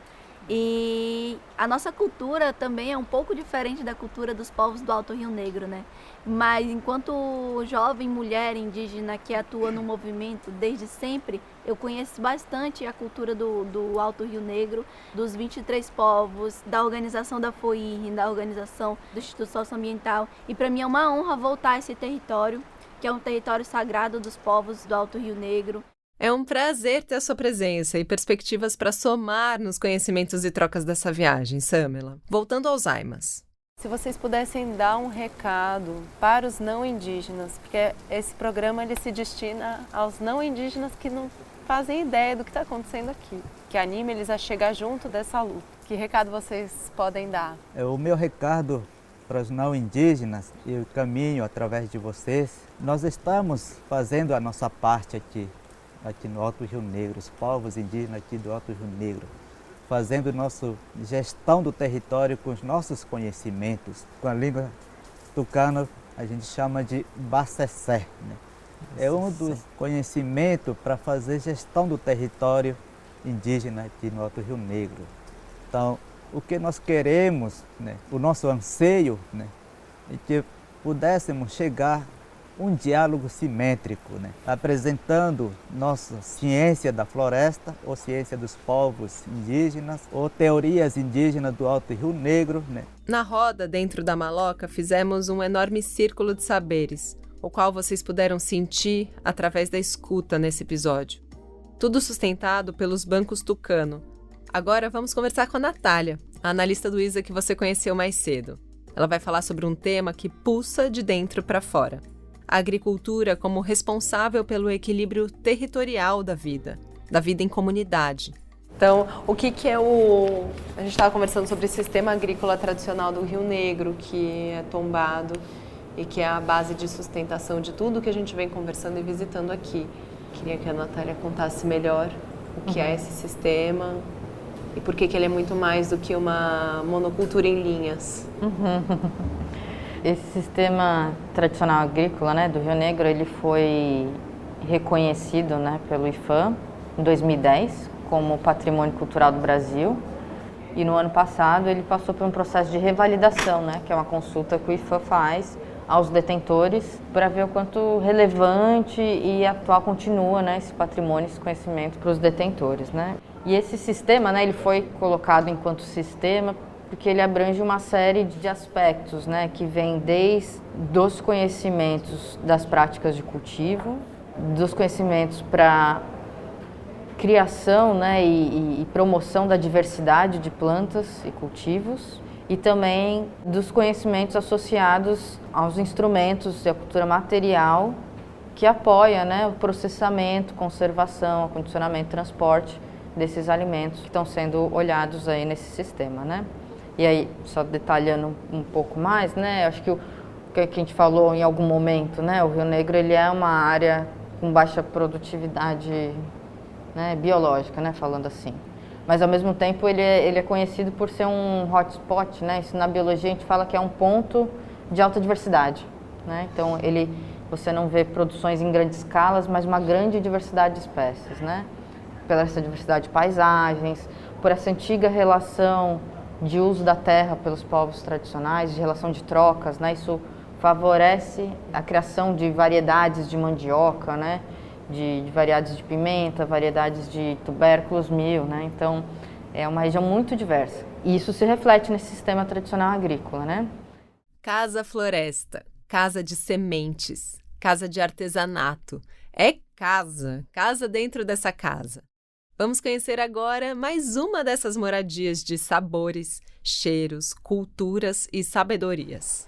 E a nossa cultura também é um pouco diferente da cultura dos povos do Alto Rio Negro, né? Mas enquanto jovem mulher indígena que atua no movimento desde sempre, eu conheço bastante a cultura do Alto Rio Negro, dos 23 povos, da organização da FOIR, da organização do Instituto Socioambiental. E para mim é uma honra voltar a esse território, que é um território sagrado dos povos do Alto Rio Negro.
É um prazer ter a sua presença e perspectivas para somar nos conhecimentos e trocas dessa viagem, Samela. Voltando aos Aimas.
Se vocês pudessem dar um recado para os não indígenas, porque esse programa ele se destina aos não indígenas que não fazem ideia do que está acontecendo aqui, que anima eles a chegar junto dessa luta. Que recado vocês podem dar?
O meu recado para os não indígenas, e o caminho através de vocês, nós estamos fazendo a nossa parte aqui no Alto Rio Negro, os povos indígenas aqui do Alto Rio Negro, fazendo nossa gestão do território com os nossos conhecimentos. Com a língua tucana, a gente chama de bacessé, né? É um dos conhecimentos para fazer gestão do território indígena aqui no Alto Rio Negro. Então, o que nós queremos, né, o nosso anseio, né, é que pudéssemos chegar um diálogo simétrico, né? Apresentando nossa ciência da floresta, ou ciência dos povos indígenas, ou teorias indígenas do Alto Rio Negro, né?
Na roda, dentro da maloca, fizemos um enorme círculo de saberes, o qual vocês puderam sentir através da escuta nesse episódio. Tudo sustentado pelos bancos Tucano. Agora vamos conversar com a Natália, a analista do ISA que você conheceu mais cedo. Ela vai falar sobre um tema que pulsa de dentro para fora. A agricultura como responsável pelo equilíbrio territorial da vida em comunidade.
Então, o que é o... A gente estava conversando sobre o sistema agrícola tradicional do Rio Negro, que é tombado e que é a base de sustentação de tudo que a gente vem conversando e visitando aqui. Queria que a Natália contasse melhor o que é esse sistema e por que ele é muito mais do que uma monocultura em linhas.
Esse sistema tradicional agrícola, né, do Rio Negro, ele foi reconhecido, né, pelo IPHAN em 2010 como Patrimônio Cultural do Brasil, e no ano passado ele passou por um processo de revalidação, né, que é uma consulta que o IPHAN faz aos detentores para ver o quanto relevante e atual continua, né, esse patrimônio, esse conhecimento para os detentores, né. E esse sistema, né, ele foi colocado enquanto sistema porque ele abrange uma série de aspectos, né, que vem desde os conhecimentos das práticas de cultivo, dos conhecimentos para criação, né, e promoção da diversidade de plantas e cultivos e também dos conhecimentos associados aos instrumentos e à cultura material que apoia, né, o processamento, conservação, acondicionamento e transporte desses alimentos que estão sendo olhados aí nesse sistema, né? E aí, só detalhando um pouco mais, né, acho que o que a gente falou em algum momento, né, o Rio Negro ele é uma área com baixa produtividade, né, biológica, né, falando assim. Mas, ao mesmo tempo, ele é conhecido por ser um hotspot, né? Isso na biologia a gente fala que é um ponto de alta diversidade, né? Então, você não vê produções em grandes escalas, mas uma grande diversidade de espécies, né? Pela essa diversidade de paisagens, por essa antiga relação de uso da terra pelos povos tradicionais, de relação de trocas, né? Isso favorece a criação de variedades de mandioca, né? De variedades de pimenta, variedades de tubérculos, milho, né? Então, é uma região muito diversa. E isso se reflete nesse sistema tradicional agrícola, né?
Casa Floresta, casa de sementes, casa de artesanato. É casa dentro dessa casa. Vamos conhecer agora mais uma dessas moradias de sabores, cheiros, culturas e sabedorias.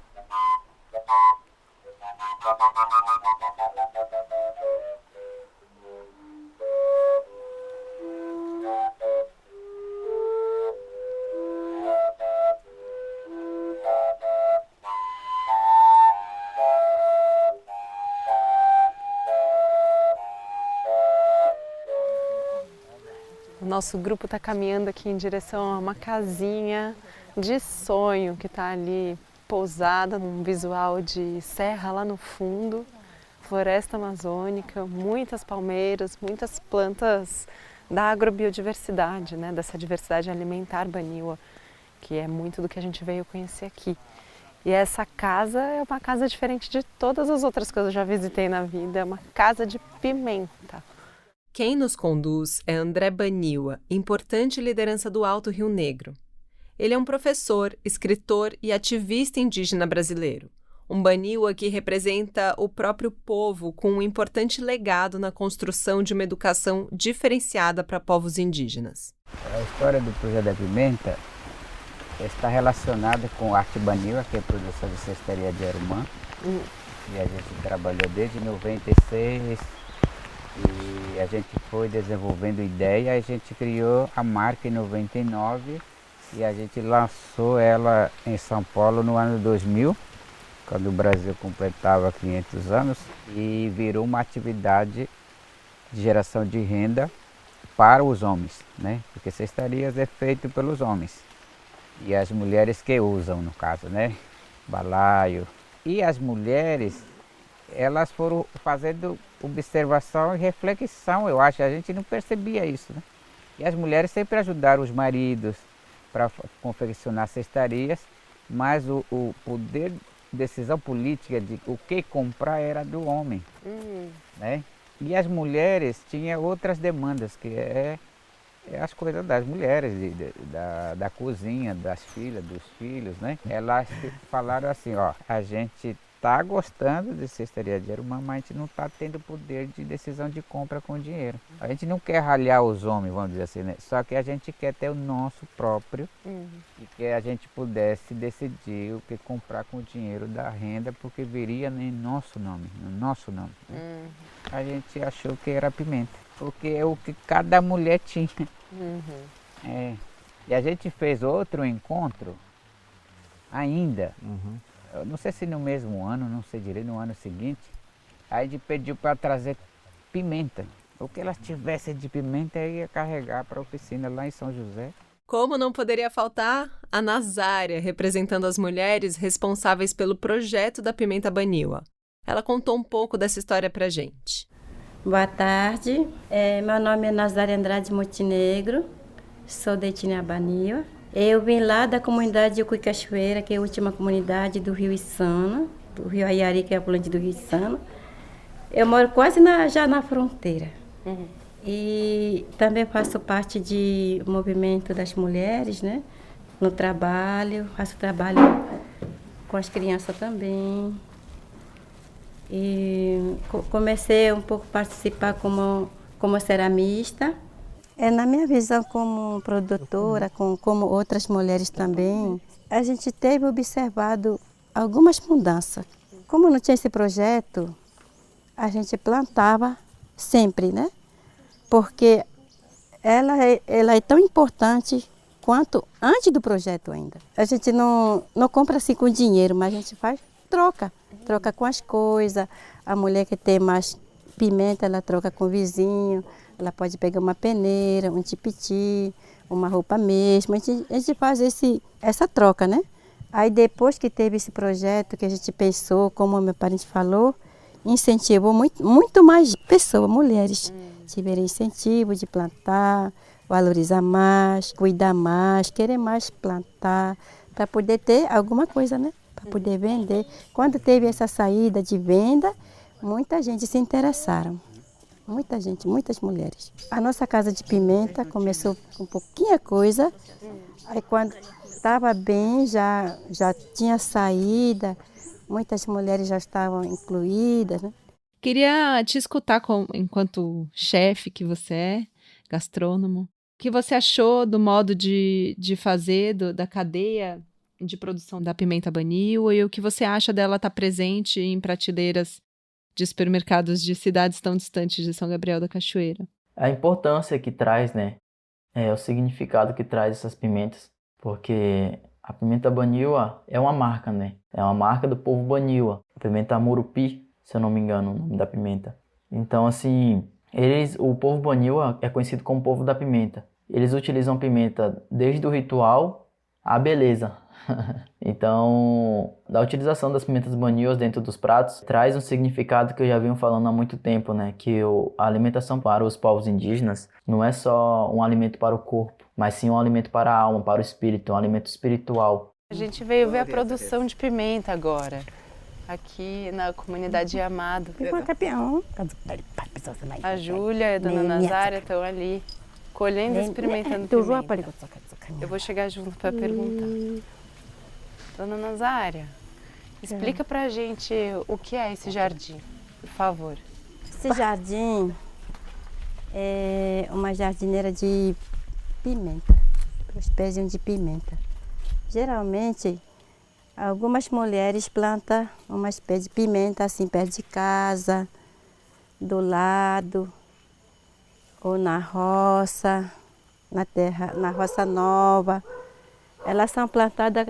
O nosso grupo está caminhando aqui em direção a uma casinha de sonho que está ali pousada num visual de serra lá no fundo, floresta amazônica, muitas palmeiras, muitas plantas da agrobiodiversidade, né, dessa diversidade alimentar baniwa, que é muito do que a gente veio conhecer aqui. E essa casa é uma casa diferente de todas as outras que eu já visitei na vida, é uma casa de pimenta.
Quem nos conduz é André Baniwa, importante liderança do Alto Rio Negro. Ele é um professor, escritor e ativista indígena brasileiro. Um Baniwa que representa o próprio povo com um importante legado na construção de uma educação diferenciada para povos indígenas.
A história do projeto da pimenta está relacionada com a arte Baniwa, que é a produção de cestaria de Arumã. E a gente trabalhou desde 96 e a gente foi desenvolvendo ideia, a gente criou a marca em 99 e a gente lançou ela em São Paulo no ano 2000, quando o Brasil completava 500 anos, e virou uma atividade de geração de renda para os homens, né? Porque cestarias é feito pelos homens e as mulheres que usam, no caso, né? Balaio. E as mulheres, elas foram fazendo observação e reflexão, eu acho, a gente não percebia isso, né? E as mulheres sempre ajudaram os maridos para confeccionar cestarias, mas o poder de decisão política de o que comprar era do homem, né? E as mulheres tinham outras demandas, que é as coisas das mulheres, da cozinha, das filhas, dos filhos, né? Elas falaram assim, ó, a gente está gostando de cestaria de Arumã, mas a gente não está tendo poder de decisão de compra com dinheiro. A gente não quer ralhar os homens, vamos dizer assim, né? Só que a gente quer ter o nosso próprio e que a gente pudesse decidir o que comprar com o dinheiro da renda, porque viria em nosso nome, no nosso nome. Né? A gente achou que era pimenta, porque é o que cada mulher tinha. É. E a gente fez outro encontro ainda. Eu não sei se no mesmo ano, não sei direito, no ano seguinte, aí a gente pediu para trazer pimenta. O que elas tivessem de pimenta, eu ia carregar para a oficina lá em São José.
Como não poderia faltar, a Nazária, representando as mulheres responsáveis pelo projeto da Pimenta Baniwa. Ela contou um pouco dessa história pra gente.
Boa tarde, meu nome é Nazária Andrade Montenegro, sou da etnia Baniwa. Eu vim lá da comunidade de Ucuí Cachoeira, que é a última comunidade do Rio Içana, do Rio Aiari, que é a afluente do Rio Içana. Eu moro quase já na fronteira. E também faço parte do movimento das mulheres, né? No trabalho, faço trabalho com as crianças também. E comecei um pouco a participar como ceramista, Na minha visão como produtora, como outras mulheres também, a gente teve observado algumas mudanças. Como não tinha esse projeto, a gente plantava sempre, né? Porque ela é tão importante quanto antes do projeto ainda. A gente não compra assim com dinheiro, mas a gente faz troca com as coisas. A mulher que tem mais pimenta, ela troca com o vizinho, ela pode pegar uma peneira, um tipiti, uma roupa mesmo. A gente faz essa troca, né? Aí depois que teve esse projeto, que a gente pensou, como meu parente falou, incentivou muito mais pessoas, mulheres, tiveram incentivo de plantar, valorizar mais, cuidar mais, querer mais plantar, para poder ter alguma coisa, né? Para poder vender. Quando teve essa saída de venda, muita gente se interessaram. Muita gente, muitas mulheres. A nossa casa de pimenta começou com pouquinha coisa, aí quando estava bem, já tinha saída, muitas mulheres já estavam incluídas, né?
Queria te escutar enquanto chefe que você é, gastrônomo. O que você achou do modo de fazer, da cadeia de produção da pimenta banil, e o que você acha dela estar presente em prateleiras de supermercados de cidades tão distantes de São Gabriel da Cachoeira?
A importância que traz, né? O significado que traz essas pimentas, porque a pimenta baniwa é uma marca, né? É uma marca do povo baniwa. A pimenta murupi, se eu não me engano, o nome da pimenta. Então, assim, o povo baniwa é conhecido como povo da pimenta. Eles utilizam pimenta desde o ritual à beleza. Então, a utilização das pimentas baniwas dentro dos pratos traz um significado que eu já venho falando há muito tempo, né? Que a alimentação para os povos indígenas não é só um alimento para o corpo, mas sim um alimento para a alma, para o espírito, um alimento espiritual.
A gente veio ver a produção de pimenta agora, aqui na comunidade Amado. A Júlia e a Dona Nazária estão ali, colhendo e experimentando pimenta. Eu vou chegar junto para perguntar. Dona Nazária, explica pra gente o que é esse jardim, por favor.
Esse jardim é uma jardineira de pimenta, os pezinhos de pimenta. Geralmente, algumas mulheres plantam umas pés de pimenta assim perto de casa, do lado, ou na roça, na terra, na roça nova. Elas são plantadas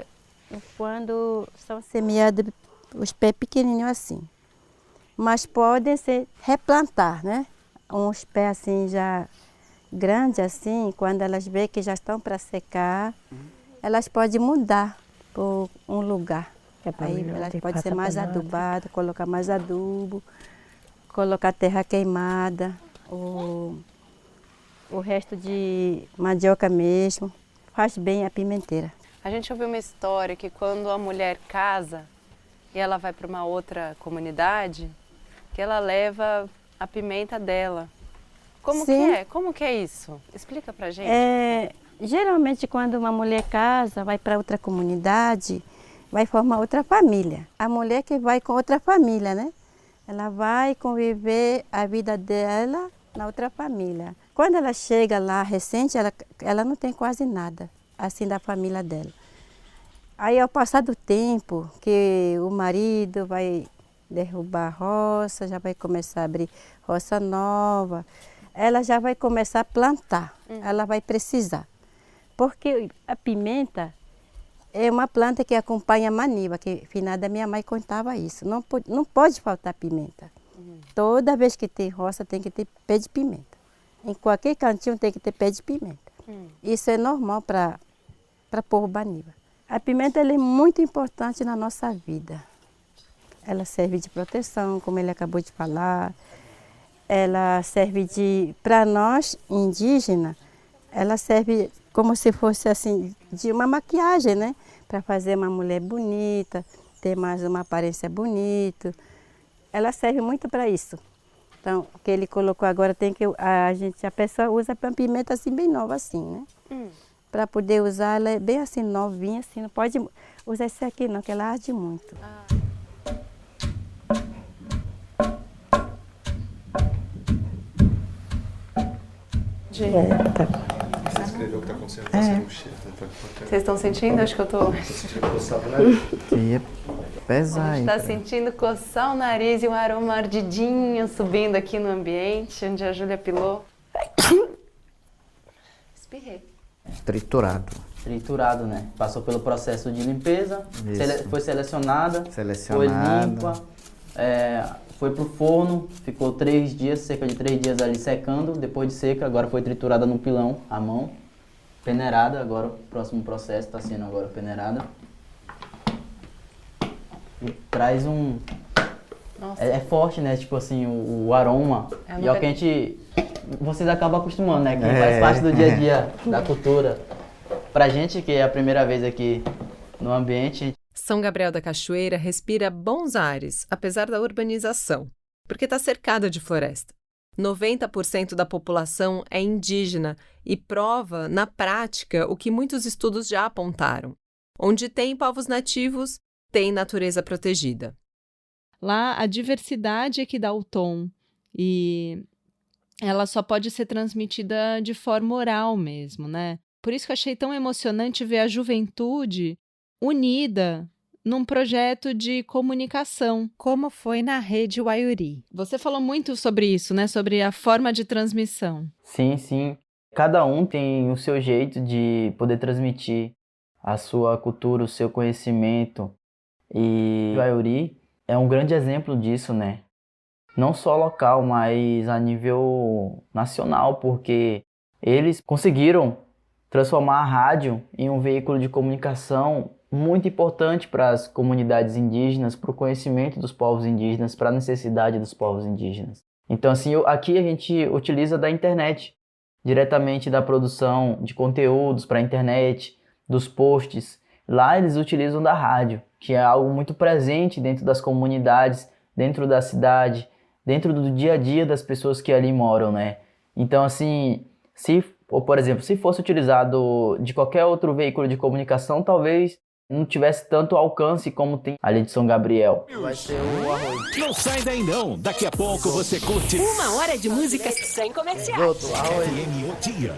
quando são semeados os pés pequenininhos assim. Mas podem ser replantar, né? Uns pés assim já grandes assim, quando elas veem que já estão para secar, elas podem mudar por um lugar. Aí elas podem ser mais adubadas, colocar mais adubo, colocar terra queimada, o resto de mandioca mesmo. Faz bem a pimenteira.
A gente ouviu uma história que quando a mulher casa e ela vai para uma outra comunidade, que ela leva a pimenta dela. Como que é? Como que é isso? Explica pra gente.
Geralmente quando uma mulher casa, vai para outra comunidade, vai formar outra família. A mulher que vai com outra família, né? Ela vai conviver a vida dela na outra família. Quando ela chega lá recente, ela não tem quase nada assim da família dela. Aí ao passar do tempo, que o marido vai derrubar a roça, já vai começar a abrir roça nova, ela já vai começar a plantar, ela vai precisar. Porque a pimenta é uma planta que acompanha a maniva, que finada minha mãe contava isso. Não pode faltar pimenta. Toda vez que tem roça tem que ter pé de pimenta. Em qualquer cantinho tem que ter pé de pimenta. Isso é normal para povo baniwa. A pimenta ela é muito importante na nossa vida. Ela serve de proteção, como ele acabou de falar. Ela serve para nós indígenas, ela serve como se fosse assim, de uma maquiagem, né? Para fazer uma mulher bonita, ter mais uma aparência bonita. Ela serve muito para isso. Então, o que ele colocou agora tem que a pessoa usa a pimenta assim bem nova assim, né? Para poder usar, ela é bem assim novinha assim, não pode usar esse aqui não, que ela arde muito.
hoje?
Tá.
Você escreveu o que está acontecendo, está sendo um cheiro.
Vocês estão sentindo? Acho que eu tô...
Que é pesado.
A gente está sentindo coçar o nariz e um aroma ardidinho subindo aqui no ambiente, onde a Júlia pilou. Espirrei.
Triturado. Triturado, né? Passou pelo processo de limpeza, foi selecionada, foi limpa, foi pro forno, ficou 3 dias, cerca de 3 dias ali secando, depois de seca, agora foi triturada no pilão, à mão, peneirada, agora o próximo processo está sendo agora peneirada. E traz um... É forte, né? Tipo assim, o aroma. E é o que a gente... Vocês acabam acostumando, né? Que faz parte do dia a dia, da cultura. Pra gente, que é a primeira vez aqui no ambiente...
São Gabriel da Cachoeira respira bons ares, apesar da urbanização, porque está cercada de floresta. 90% da população é indígena e prova, na prática, o que muitos estudos já apontaram. Onde tem povos nativos, tem natureza protegida.
Lá, a diversidade é que dá o tom e ela só pode ser transmitida de forma oral mesmo, né? Por isso que eu achei tão emocionante ver a juventude unida num projeto de comunicação, como foi na Rede Waiuri. Você falou muito sobre isso, né? Sobre a forma de transmissão.
Sim, sim. Cada um tem o seu jeito de poder transmitir a sua cultura, o seu conhecimento. E o Waiuri é um grande exemplo disso, né? Não só local, mas a nível nacional, porque eles conseguiram transformar a rádio em um veículo de comunicação muito importante para as comunidades indígenas, para o conhecimento dos povos indígenas, para a necessidade dos povos indígenas. Então, assim, aqui a gente utiliza da internet, diretamente da produção de conteúdos para a internet, dos posts. Lá eles utilizam da rádio, que é algo muito presente dentro das comunidades, dentro da cidade, dentro do dia a dia das pessoas que ali moram, né? Então, assim, por exemplo, se fosse utilizado de qualquer outro veículo de comunicação, talvez não tivesse tanto alcance como tem ali de São Gabriel. Vai ser o arroz.
Não sai daí não, daqui a pouco você curte
1 hora de música sem comerciais.
FM O Dia.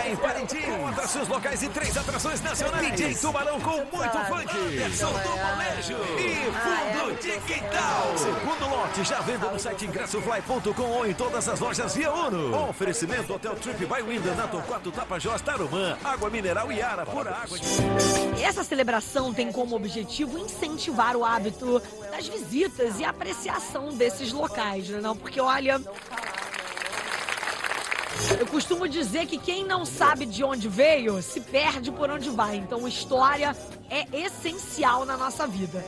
Em Parintins, 1 atrações locais e 3 atrações nacionais. DJ Tubarão com muito funk. Versão do molejo. E fundo de quintal. Segundo lote, já venda no site ingressofly.com ou em todas as lojas via Uno. Oferecimento Hotel Trip by Winda, na Torquato Tapajós, Tarumã. Água mineral Iara, pura água de...
Essa celebração tem como objetivo incentivar o hábito das visitas e apreciação desses locais, não? Porque, olha... Eu costumo dizer que quem não sabe de onde veio, se perde por onde vai. Então, história é essencial na nossa vida.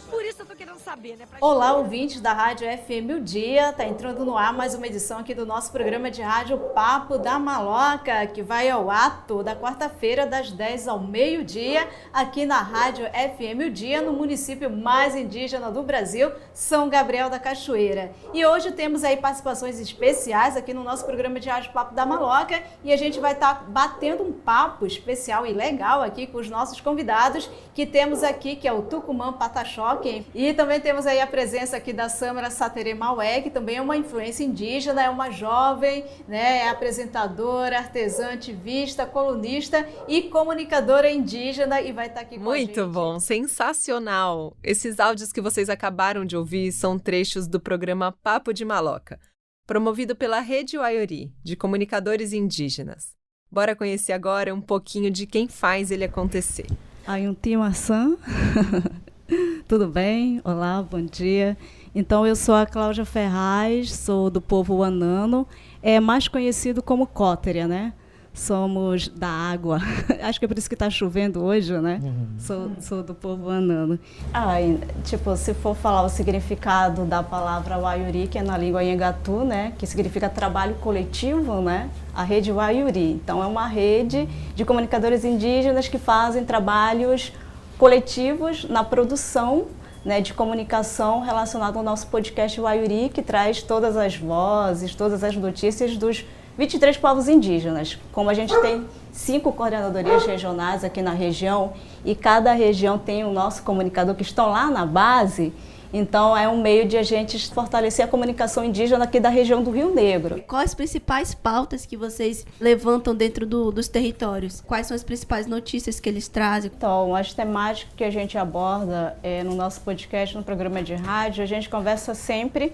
Por isso eu tô querendo saber, né?
Olá, ouvintes da Rádio FM O Dia. Tá entrando no ar mais uma edição aqui do nosso programa de rádio Papo da Maloca, que vai ao ar toda quarta-feira, das 10 ao meio-dia, aqui na Rádio FM O Dia, no município mais indígena do Brasil, São Gabriel da Cachoeira. E hoje temos aí participações especiais aqui no nosso programa de rádio Papo da Maloca, e a gente vai estar batendo um papo especial e legal aqui com os nossos convidados, que temos aqui, que é o Tucumã Pataxó. E também temos aí a presença aqui da Samara Sateremaué, que também é uma influência indígena, é uma jovem, né, é apresentadora, artesã, ativista, colunista e comunicadora indígena e vai estar aqui com a gente.
Muito bom, sensacional! Esses áudios que vocês acabaram de ouvir são trechos do programa Papo de Maloca, promovido pela Rede Waiuri, de comunicadores indígenas. Bora conhecer agora um pouquinho de quem faz ele acontecer.
Ayuntimaçã. Tudo bem? Olá, bom dia. Então, eu sou a Cláudia Ferraz, sou do povo Wanano, mais conhecido como Cóteria, né? Somos da água. Acho que é por isso que está chovendo hoje, né? Sou do povo Wanano. Tipo, se for falar o significado da palavra Waiuri, que é na língua Nhangatu, né? Que significa trabalho coletivo, né? A Rede Waiuri. Então, é uma rede de comunicadores indígenas que fazem trabalhos coletivos na produção, né, de comunicação relacionada ao nosso podcast Waiuri, que traz todas as vozes, todas as notícias dos 23 povos indígenas. Como a gente tem 5 coordenadorias regionais aqui na região e cada região tem o nosso comunicador que estão lá na base, Então é um meio de a gente fortalecer a comunicação indígena aqui da região do Rio Negro.
Quais as principais pautas que vocês levantam dentro dos territórios? Quais são as principais notícias que eles trazem?
Então, as temáticas que a gente aborda no nosso podcast, no programa de rádio, a gente conversa sempre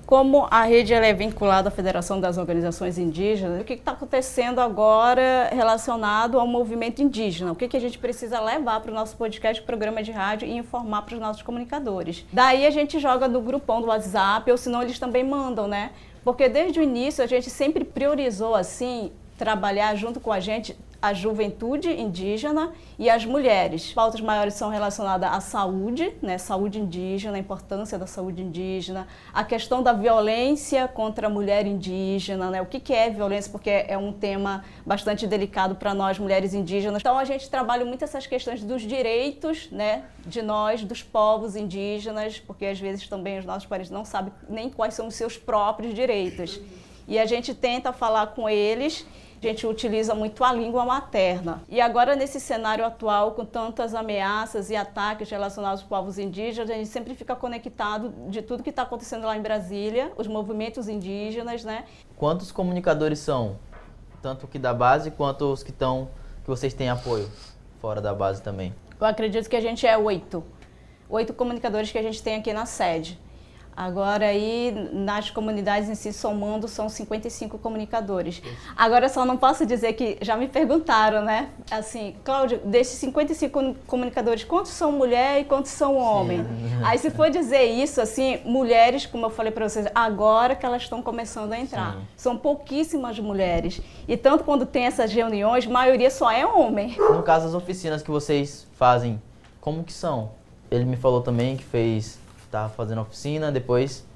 como a rede ela é vinculada à Federação das Organizações Indígenas, o que está acontecendo agora relacionado ao movimento indígena, o que a gente precisa levar para o nosso podcast, programa de rádio e informar para os nossos comunicadores. Daí a gente joga no grupão do WhatsApp, ou senão eles também mandam, né? Porque desde o início a gente sempre priorizou, assim, trabalhar junto com a gente a juventude indígena e as mulheres. Pautas maiores são relacionadas à saúde, né? Saúde indígena, a importância da saúde indígena, a questão da violência contra a mulher indígena, né? O que é violência, porque é um tema bastante delicado para nós, mulheres indígenas. Então a gente trabalha muito essas questões dos direitos, né? De nós, dos povos indígenas, porque às vezes também os nossos parentes não sabem nem quais são os seus próprios direitos. E a gente tenta falar com eles. A gente utiliza muito a língua materna. E agora, nesse cenário atual, com tantas ameaças e ataques relacionados aos povos indígenas, a gente sempre fica conectado de tudo que está acontecendo lá em Brasília, os movimentos indígenas, né?
Quantos comunicadores são? Tanto que da base, quanto os que vocês têm apoio fora da base também?
Eu acredito que a gente é 8 comunicadores que a gente tem aqui na sede. Agora aí, nas comunidades em si, somando, são 55 comunicadores. Agora, só não posso dizer que, já me perguntaram, né? Assim, Cláudia, desses 55 comunicadores, quantos são mulher e quantos são homem? Aí, se for dizer isso, assim, mulheres, como eu falei para vocês, agora que elas estão começando a entrar. Sim. São pouquíssimas mulheres. E tanto quando tem essas reuniões, a maioria só é homem.
No caso, as oficinas que vocês fazem, como que são? Ele me falou também que estava fazendo oficina, depois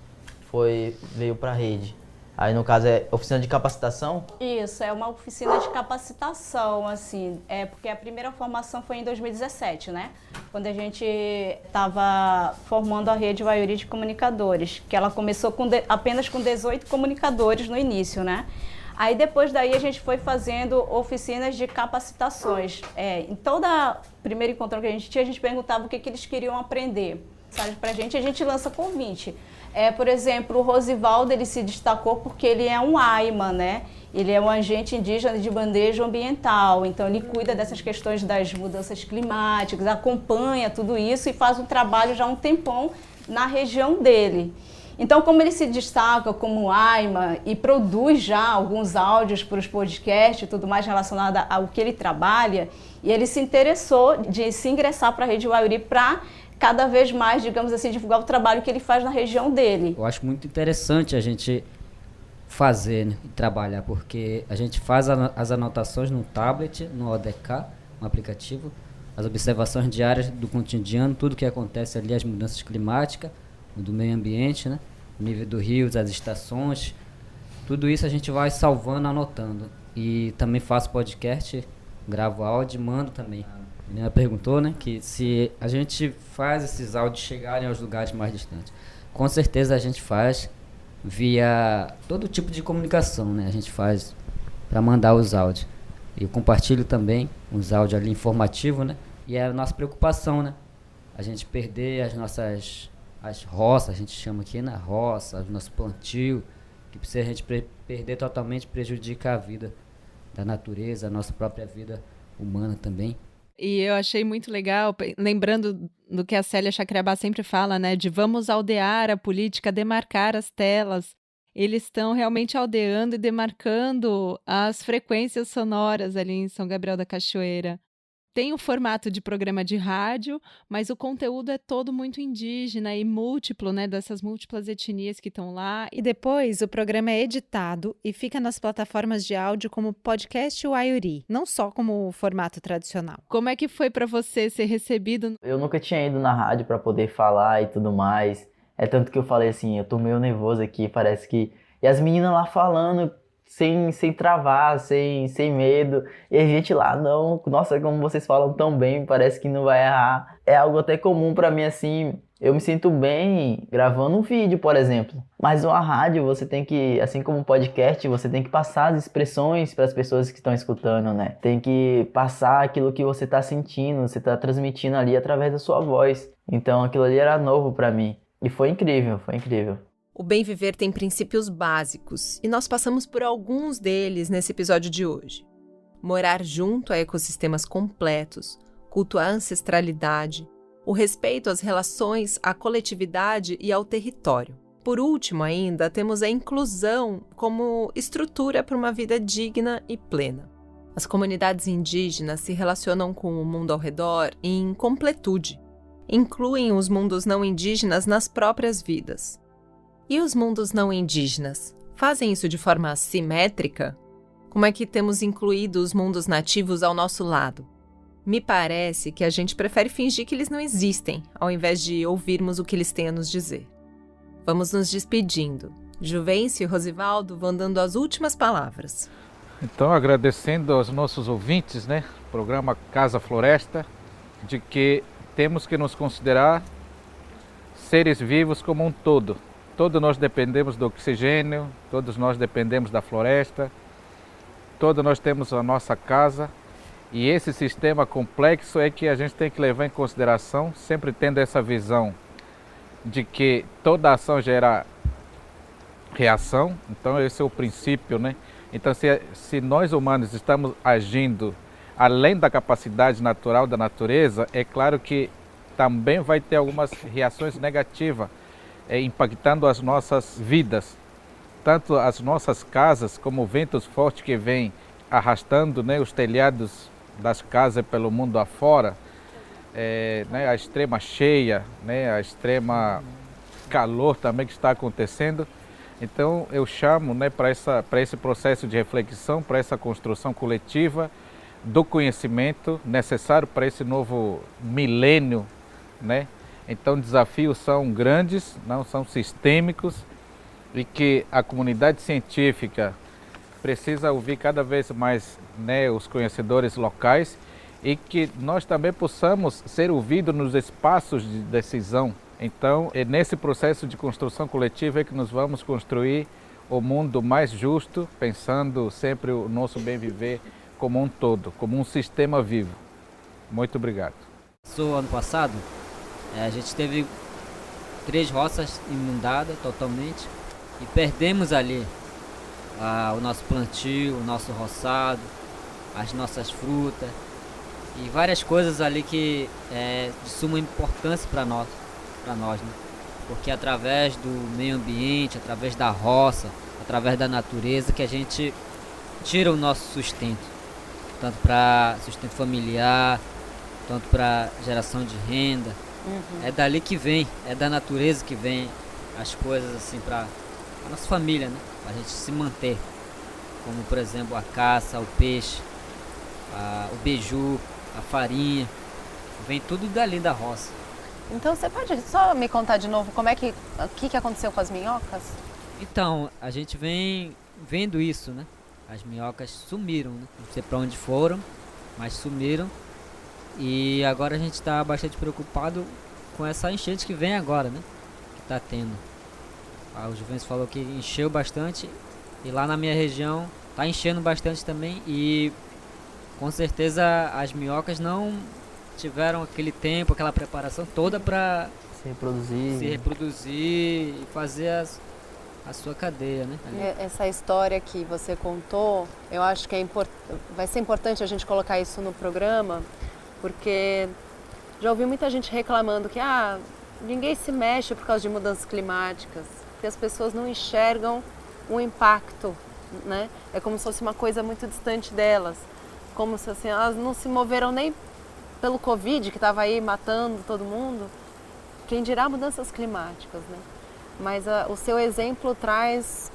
veio para a rede. Aí, no caso, é oficina de capacitação?
Isso, é uma oficina de capacitação, assim, porque a primeira formação foi em 2017, né? Quando a gente estava formando a rede Waiuri de comunicadores, que ela começou apenas com 18 comunicadores no início, né? Aí, depois daí, a gente foi fazendo oficinas de capacitações. Em toda primeiro encontro que a gente tinha, a gente perguntava o que eles queriam aprender. Sabe, pra gente, a gente lança convite. Por exemplo, o Rosivaldo, ele se destacou porque ele é um AIMA, né? Ele é um agente indígena de manejo ambiental, então ele cuida dessas questões das mudanças climáticas, acompanha tudo isso e faz um trabalho já há um tempão na região dele. Então, como ele se destaca como AIMA e produz já alguns áudios para os podcasts e tudo mais relacionado ao que ele trabalha, e ele se interessou de se ingressar para a Rede Waiuri para cada vez mais, digamos assim, divulgar o trabalho que ele faz na região dele.
Eu acho muito interessante a gente fazer, né, e trabalhar, porque a gente faz as anotações no tablet, no ODK, no aplicativo, as observações diárias do cotidiano, tudo que acontece ali, as mudanças climáticas, do meio ambiente, né, o nível do rio, as estações, tudo isso a gente vai salvando, anotando. E também faço podcast, gravo áudio e mando também. Ela perguntou, né, que se a gente faz esses áudios chegarem aos lugares mais distantes. Com certeza a gente faz via todo tipo de comunicação, né? A gente faz para mandar os áudios. Eu compartilho também os áudios ali informativos, né? E é a nossa preocupação, né? A gente perder as roças, a gente chama aqui na roça, o nosso plantio, que se a gente perder totalmente prejudica a vida da natureza, a nossa própria vida humana também.
E eu achei muito legal, lembrando do que a Célia Chacriabá sempre fala, né, de vamos aldear a política, demarcar as telas. Eles estão realmente aldeando e demarcando as frequências sonoras ali em São Gabriel da Cachoeira. Tem o formato de programa de rádio, mas o conteúdo é todo muito indígena e múltiplo, né, dessas múltiplas etnias que estão lá. E depois o programa é editado e fica nas plataformas de áudio como podcast Waiuri, não só como formato tradicional. Como é que foi para você ser recebido?
Eu nunca tinha ido na rádio para poder falar e tudo mais. É tanto que eu falei assim, eu tô meio nervoso aqui, parece que... E as meninas lá falando... Sem travar, sem medo. E a gente lá, não, nossa, como vocês falam tão bem, parece que não vai errar. É algo até comum pra mim, assim, eu me sinto bem gravando um vídeo, por exemplo. Mas uma rádio, você tem que, assim como um podcast, você tem que passar as expressões para as pessoas que estão escutando, né? Tem que passar aquilo que você tá sentindo, você tá transmitindo ali através da sua voz. Então aquilo ali era novo pra mim. E foi incrível, foi incrível.
O bem viver tem princípios básicos e nós passamos por alguns deles nesse episódio de hoje. Morar junto a ecossistemas completos, culto à ancestralidade, o respeito às relações, à coletividade e ao território. Por último ainda, temos a inclusão como estrutura para uma vida digna e plena. As comunidades indígenas se relacionam com o mundo ao redor em completude. Incluem os mundos não indígenas nas próprias vidas. E os mundos não indígenas fazem isso de forma simétrica? Como é que temos incluído os mundos nativos ao nosso lado? Me parece que a gente prefere fingir que eles não existem, ao invés de ouvirmos o que eles têm a nos dizer. Vamos nos despedindo. Juvencio e Rosivaldo vão dando as últimas palavras.
Então, agradecendo aos nossos ouvintes, né, programa Casa Floresta, de que temos que nos considerar seres vivos como um todo. Todos nós dependemos do oxigênio, todos nós dependemos da floresta, todos nós temos a nossa casa, e esse sistema complexo é que a gente tem que levar em consideração, sempre tendo essa visão de que toda ação gera reação. Então esse é o princípio, né? Então se nós humanos estamos agindo além da capacidade natural da natureza, é claro que também vai ter algumas reações negativas, impactando as nossas vidas, tanto as nossas casas como ventos fortes que vêm arrastando, né, os telhados das casas pelo mundo afora, né, a extrema cheia, né, a extrema calor também que está acontecendo. Então eu chamo, né, para esse processo de reflexão, para essa construção coletiva do conhecimento necessário para esse novo milênio, né? Então desafios são grandes, não são sistêmicos, e que a comunidade científica precisa ouvir cada vez mais, né, os conhecedores locais, e que nós também possamos ser ouvidos nos espaços de decisão. Então é nesse processo de construção coletiva que nós vamos construir o mundo mais justo, pensando sempre o nosso bem viver como um todo, como um sistema vivo. Muito obrigado.
Ano passado, a gente teve 3 roças inundadas totalmente e perdemos ali o nosso plantio, o nosso roçado, as nossas frutas e várias coisas ali que é de suma importância para nós, né? Porque através do meio ambiente, através da roça, através da natureza que a gente tira o nosso sustento, tanto para sustento familiar, tanto para geração de renda. É dali que vem, é da natureza que vem as coisas assim para a nossa família, né? Para a gente se manter, como por exemplo a caça, o peixe, o beiju, a farinha, vem tudo dali da roça.
Então você pode só me contar de novo o que aconteceu com as minhocas?
Então, a gente vem vendo isso, né? As minhocas sumiram, né? Não sei para onde foram, mas sumiram. E agora a gente está bastante preocupado com essa enchente que vem agora, né? Que está tendo. O Juvencio falou que encheu bastante e lá na minha região está enchendo bastante também, e com certeza as minhocas não tiveram aquele tempo, aquela preparação toda para
se reproduzir
e fazer a sua cadeia, né?
Essa história que você contou, eu acho que vai ser importante a gente colocar isso no programa, porque já ouvi muita gente reclamando que ninguém se mexe por causa de mudanças climáticas, que as pessoas não enxergam o impacto, né? É como se fosse uma coisa muito distante delas, como se assim, elas não se moveram nem pelo Covid, que estava aí matando todo mundo, quem dirá mudanças climáticas, né? Mas o seu exemplo traz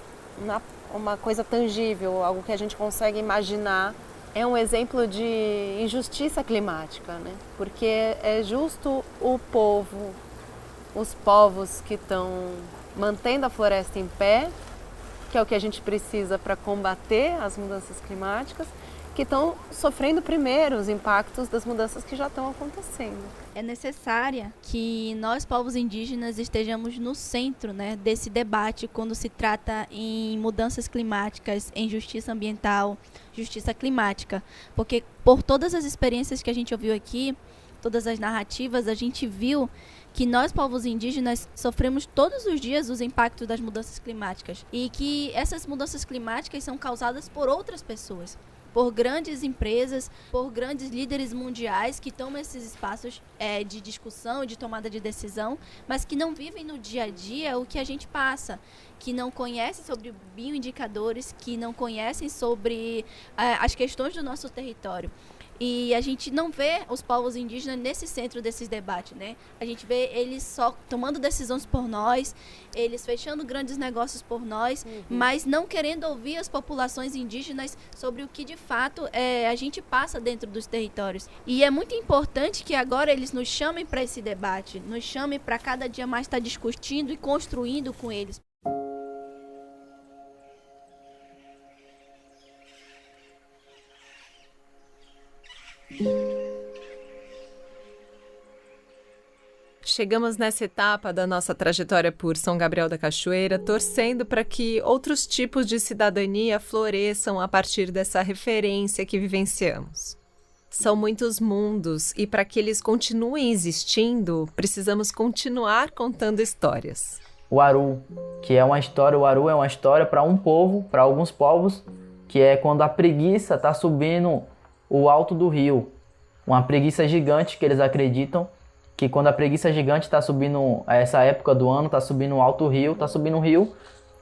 uma coisa tangível, algo que a gente consegue imaginar. É um exemplo de injustiça climática, né? Porque é justo os povos que estão mantendo a floresta em pé, que é o que a gente precisa para combater as mudanças climáticas, que estão sofrendo primeiro os impactos das mudanças que já estão acontecendo.
É necessária que nós, povos indígenas, estejamos no centro, né, desse debate quando se trata em mudanças climáticas, em justiça ambiental, justiça climática. Porque por todas as experiências que a gente ouviu aqui, todas as narrativas, a gente viu que nós, povos indígenas, sofremos todos os dias os impactos das mudanças climáticas e que essas mudanças climáticas são causadas por outras pessoas, por grandes empresas, por grandes líderes mundiais que tomam esses espaços de discussão e de tomada de decisão, mas que não vivem no dia a dia o que a gente passa, que não conhecem sobre bioindicadores, que não conhecem sobre as questões do nosso território. E a gente não vê os povos indígenas nesse centro desses debates, né? A gente vê eles só tomando decisões por nós, eles fechando grandes negócios por nós, mas não querendo ouvir as populações indígenas sobre o que de fato a gente passa dentro dos territórios. E é muito importante que agora eles nos chamem para esse debate, nos chamem para cada dia mais estar discutindo e construindo com eles.
Chegamos nessa etapa da nossa trajetória por São Gabriel da Cachoeira, torcendo para que outros tipos de cidadania floresçam a partir dessa referência que vivenciamos. São muitos mundos e para que eles continuem existindo, precisamos continuar contando histórias.
O Aru, que é uma história, o Aru é uma história para um povo, para alguns povos, que é quando a preguiça está subindo o alto do rio. Uma preguiça gigante que eles acreditam que quando a preguiça gigante está subindo, essa época do ano, está subindo o alto rio, está subindo o rio,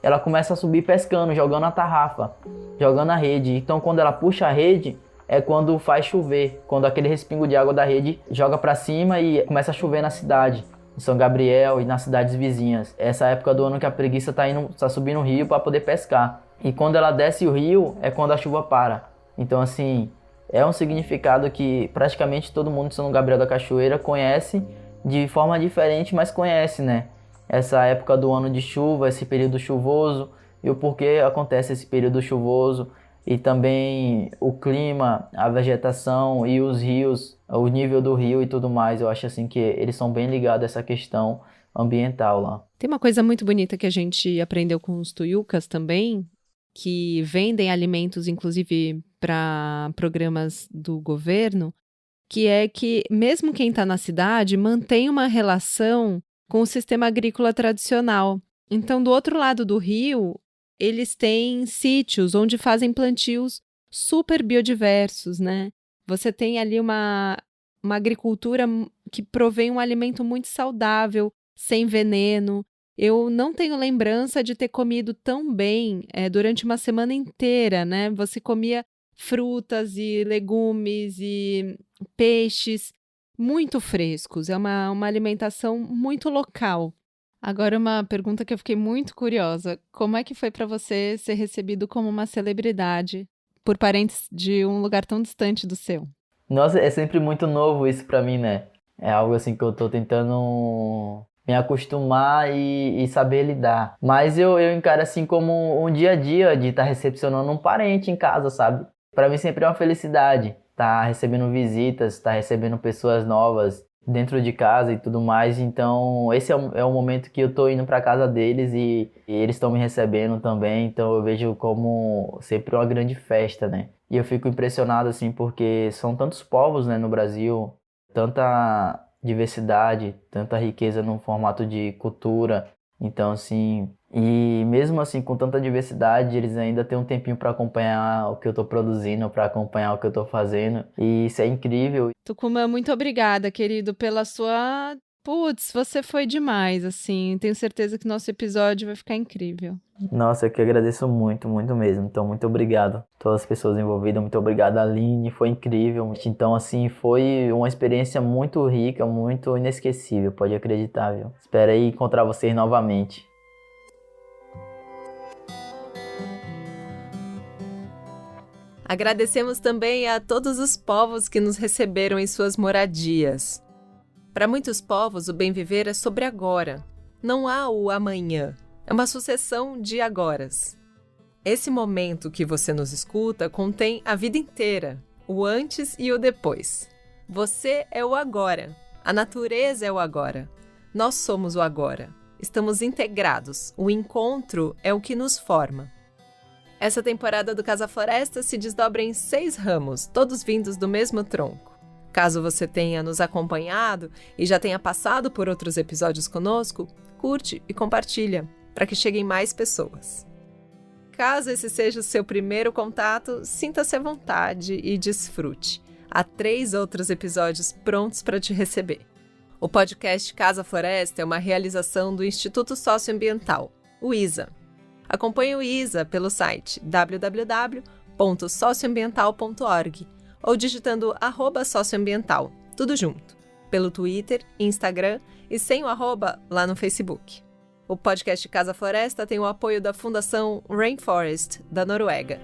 ela começa a subir pescando, jogando a tarrafa, jogando a rede. Então quando ela puxa a rede, é quando faz chover, quando aquele respingo de água da rede joga para cima e começa a chover na cidade, em São Gabriel e nas cidades vizinhas. Essa época do ano que a preguiça está subindo o rio para poder pescar. E quando ela desce o rio, é quando a chuva para. Então assim, é um significado que praticamente todo mundo de São Gabriel da Cachoeira conhece de forma diferente, mas conhece, né? Essa época do ano de chuva, esse período chuvoso e o porquê acontece esse período chuvoso e também o clima, a vegetação e os rios, o nível do rio e tudo mais. Eu acho assim que eles são bem ligados a essa questão ambiental lá.
Tem uma coisa muito bonita que a gente aprendeu com os tuiucas também, que vendem alimentos, inclusive para programas do governo, que é que mesmo quem está na cidade mantém uma relação com o sistema agrícola tradicional. Então, do outro lado do rio, eles têm sítios onde fazem plantios super biodiversos, né? Você tem ali uma agricultura que provém um alimento muito saudável, sem veneno. Eu não tenho lembrança de ter comido tão bem durante uma semana inteira, né? Você comia frutas e legumes e peixes muito frescos. É uma alimentação muito local. Agora, uma pergunta que eu fiquei muito curiosa. Como é que foi para você ser recebido como uma celebridade por parentes de um lugar tão distante do seu?
Nossa, é sempre muito novo isso para mim, né? É algo assim que eu tô tentando me acostumar e saber lidar. Mas eu encaro assim como um dia a dia de estar recepcionando um parente em casa, sabe? Para mim sempre é uma felicidade estar recebendo visitas, estar recebendo pessoas novas dentro de casa e tudo mais. Então esse é o momento que eu tô indo para casa deles e eles estão me recebendo também. Então eu vejo como sempre uma grande festa, né? E eu fico impressionado assim porque são tantos povos, né, no Brasil, tanta diversidade, tanta riqueza no formato de cultura. Então, assim, e mesmo assim, com tanta diversidade, eles ainda têm um tempinho para acompanhar o que eu tô produzindo, para acompanhar o que eu tô fazendo. E isso é incrível.
Tucumã, muito obrigada, querido, pela sua... Putz, você foi demais, assim. Tenho certeza que nosso episódio vai ficar incrível.
Nossa, eu que agradeço muito, muito mesmo. Então, muito obrigado a todas as pessoas envolvidas. Muito obrigado, Aline. Foi incrível. Então, assim, foi uma experiência muito rica, muito inesquecível. Pode acreditar, viu? Espero aí encontrar vocês novamente.
Agradecemos também a todos os povos que nos receberam em suas moradias. Para muitos povos, o bem viver é sobre agora. Não há o amanhã. É uma sucessão de agoras. Esse momento que você nos escuta contém a vida inteira, o antes e o depois. Você é o agora. A natureza é o agora. Nós somos o agora. Estamos integrados. O encontro é o que nos forma. Essa temporada do Casa Floresta se desdobra em 6 ramos, todos vindos do mesmo tronco. Caso você tenha nos acompanhado e já tenha passado por outros episódios conosco, curte e compartilha, para que cheguem mais pessoas. Caso esse seja o seu primeiro contato, sinta-se à vontade e desfrute. Há 3 outros episódios prontos para te receber. O podcast Casa Floresta é uma realização do Instituto Socioambiental, o ISA. Acompanhe o ISA pelo site www.socioambiental.org ou digitando @socioambiental, tudo junto, pelo Twitter, Instagram e sem o arroba lá no Facebook. O podcast Casa Floresta tem o apoio da Fundação Rainforest, da Noruega.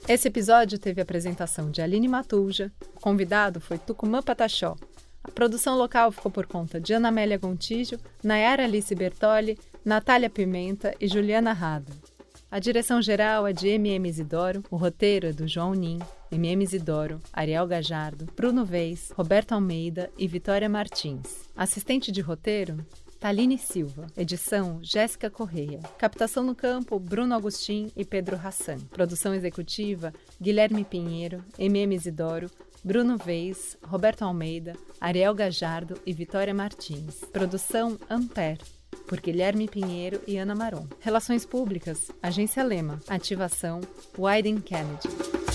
Esse episódio teve a apresentação de Aline Matulja, o convidado foi Tucumã Pataxó. A produção local ficou por conta de Ana Amélia Gontijo, Nayara Alice Bertoli, Natália Pimenta e Juliana Rada. A direção geral é de M.M. Isidoro, o roteiro é do João Nin, M.M. Isidoro, Ariel Gajardo, Bruno Veis, Roberto Almeida e Vitória Martins. Assistente de roteiro, Taline Silva. Edição, Jéssica Correia. Captação no campo, Bruno Agostin e Pedro Hassan. Produção executiva, Guilherme Pinheiro, M.M. Isidoro, Bruno Veis, Roberto Almeida, Ariel Gajardo e Vitória Martins. Produção Ampere, por Guilherme Pinheiro e Ana Maron. Relações Públicas, Agência Lema. Ativação, Wyden Kennedy.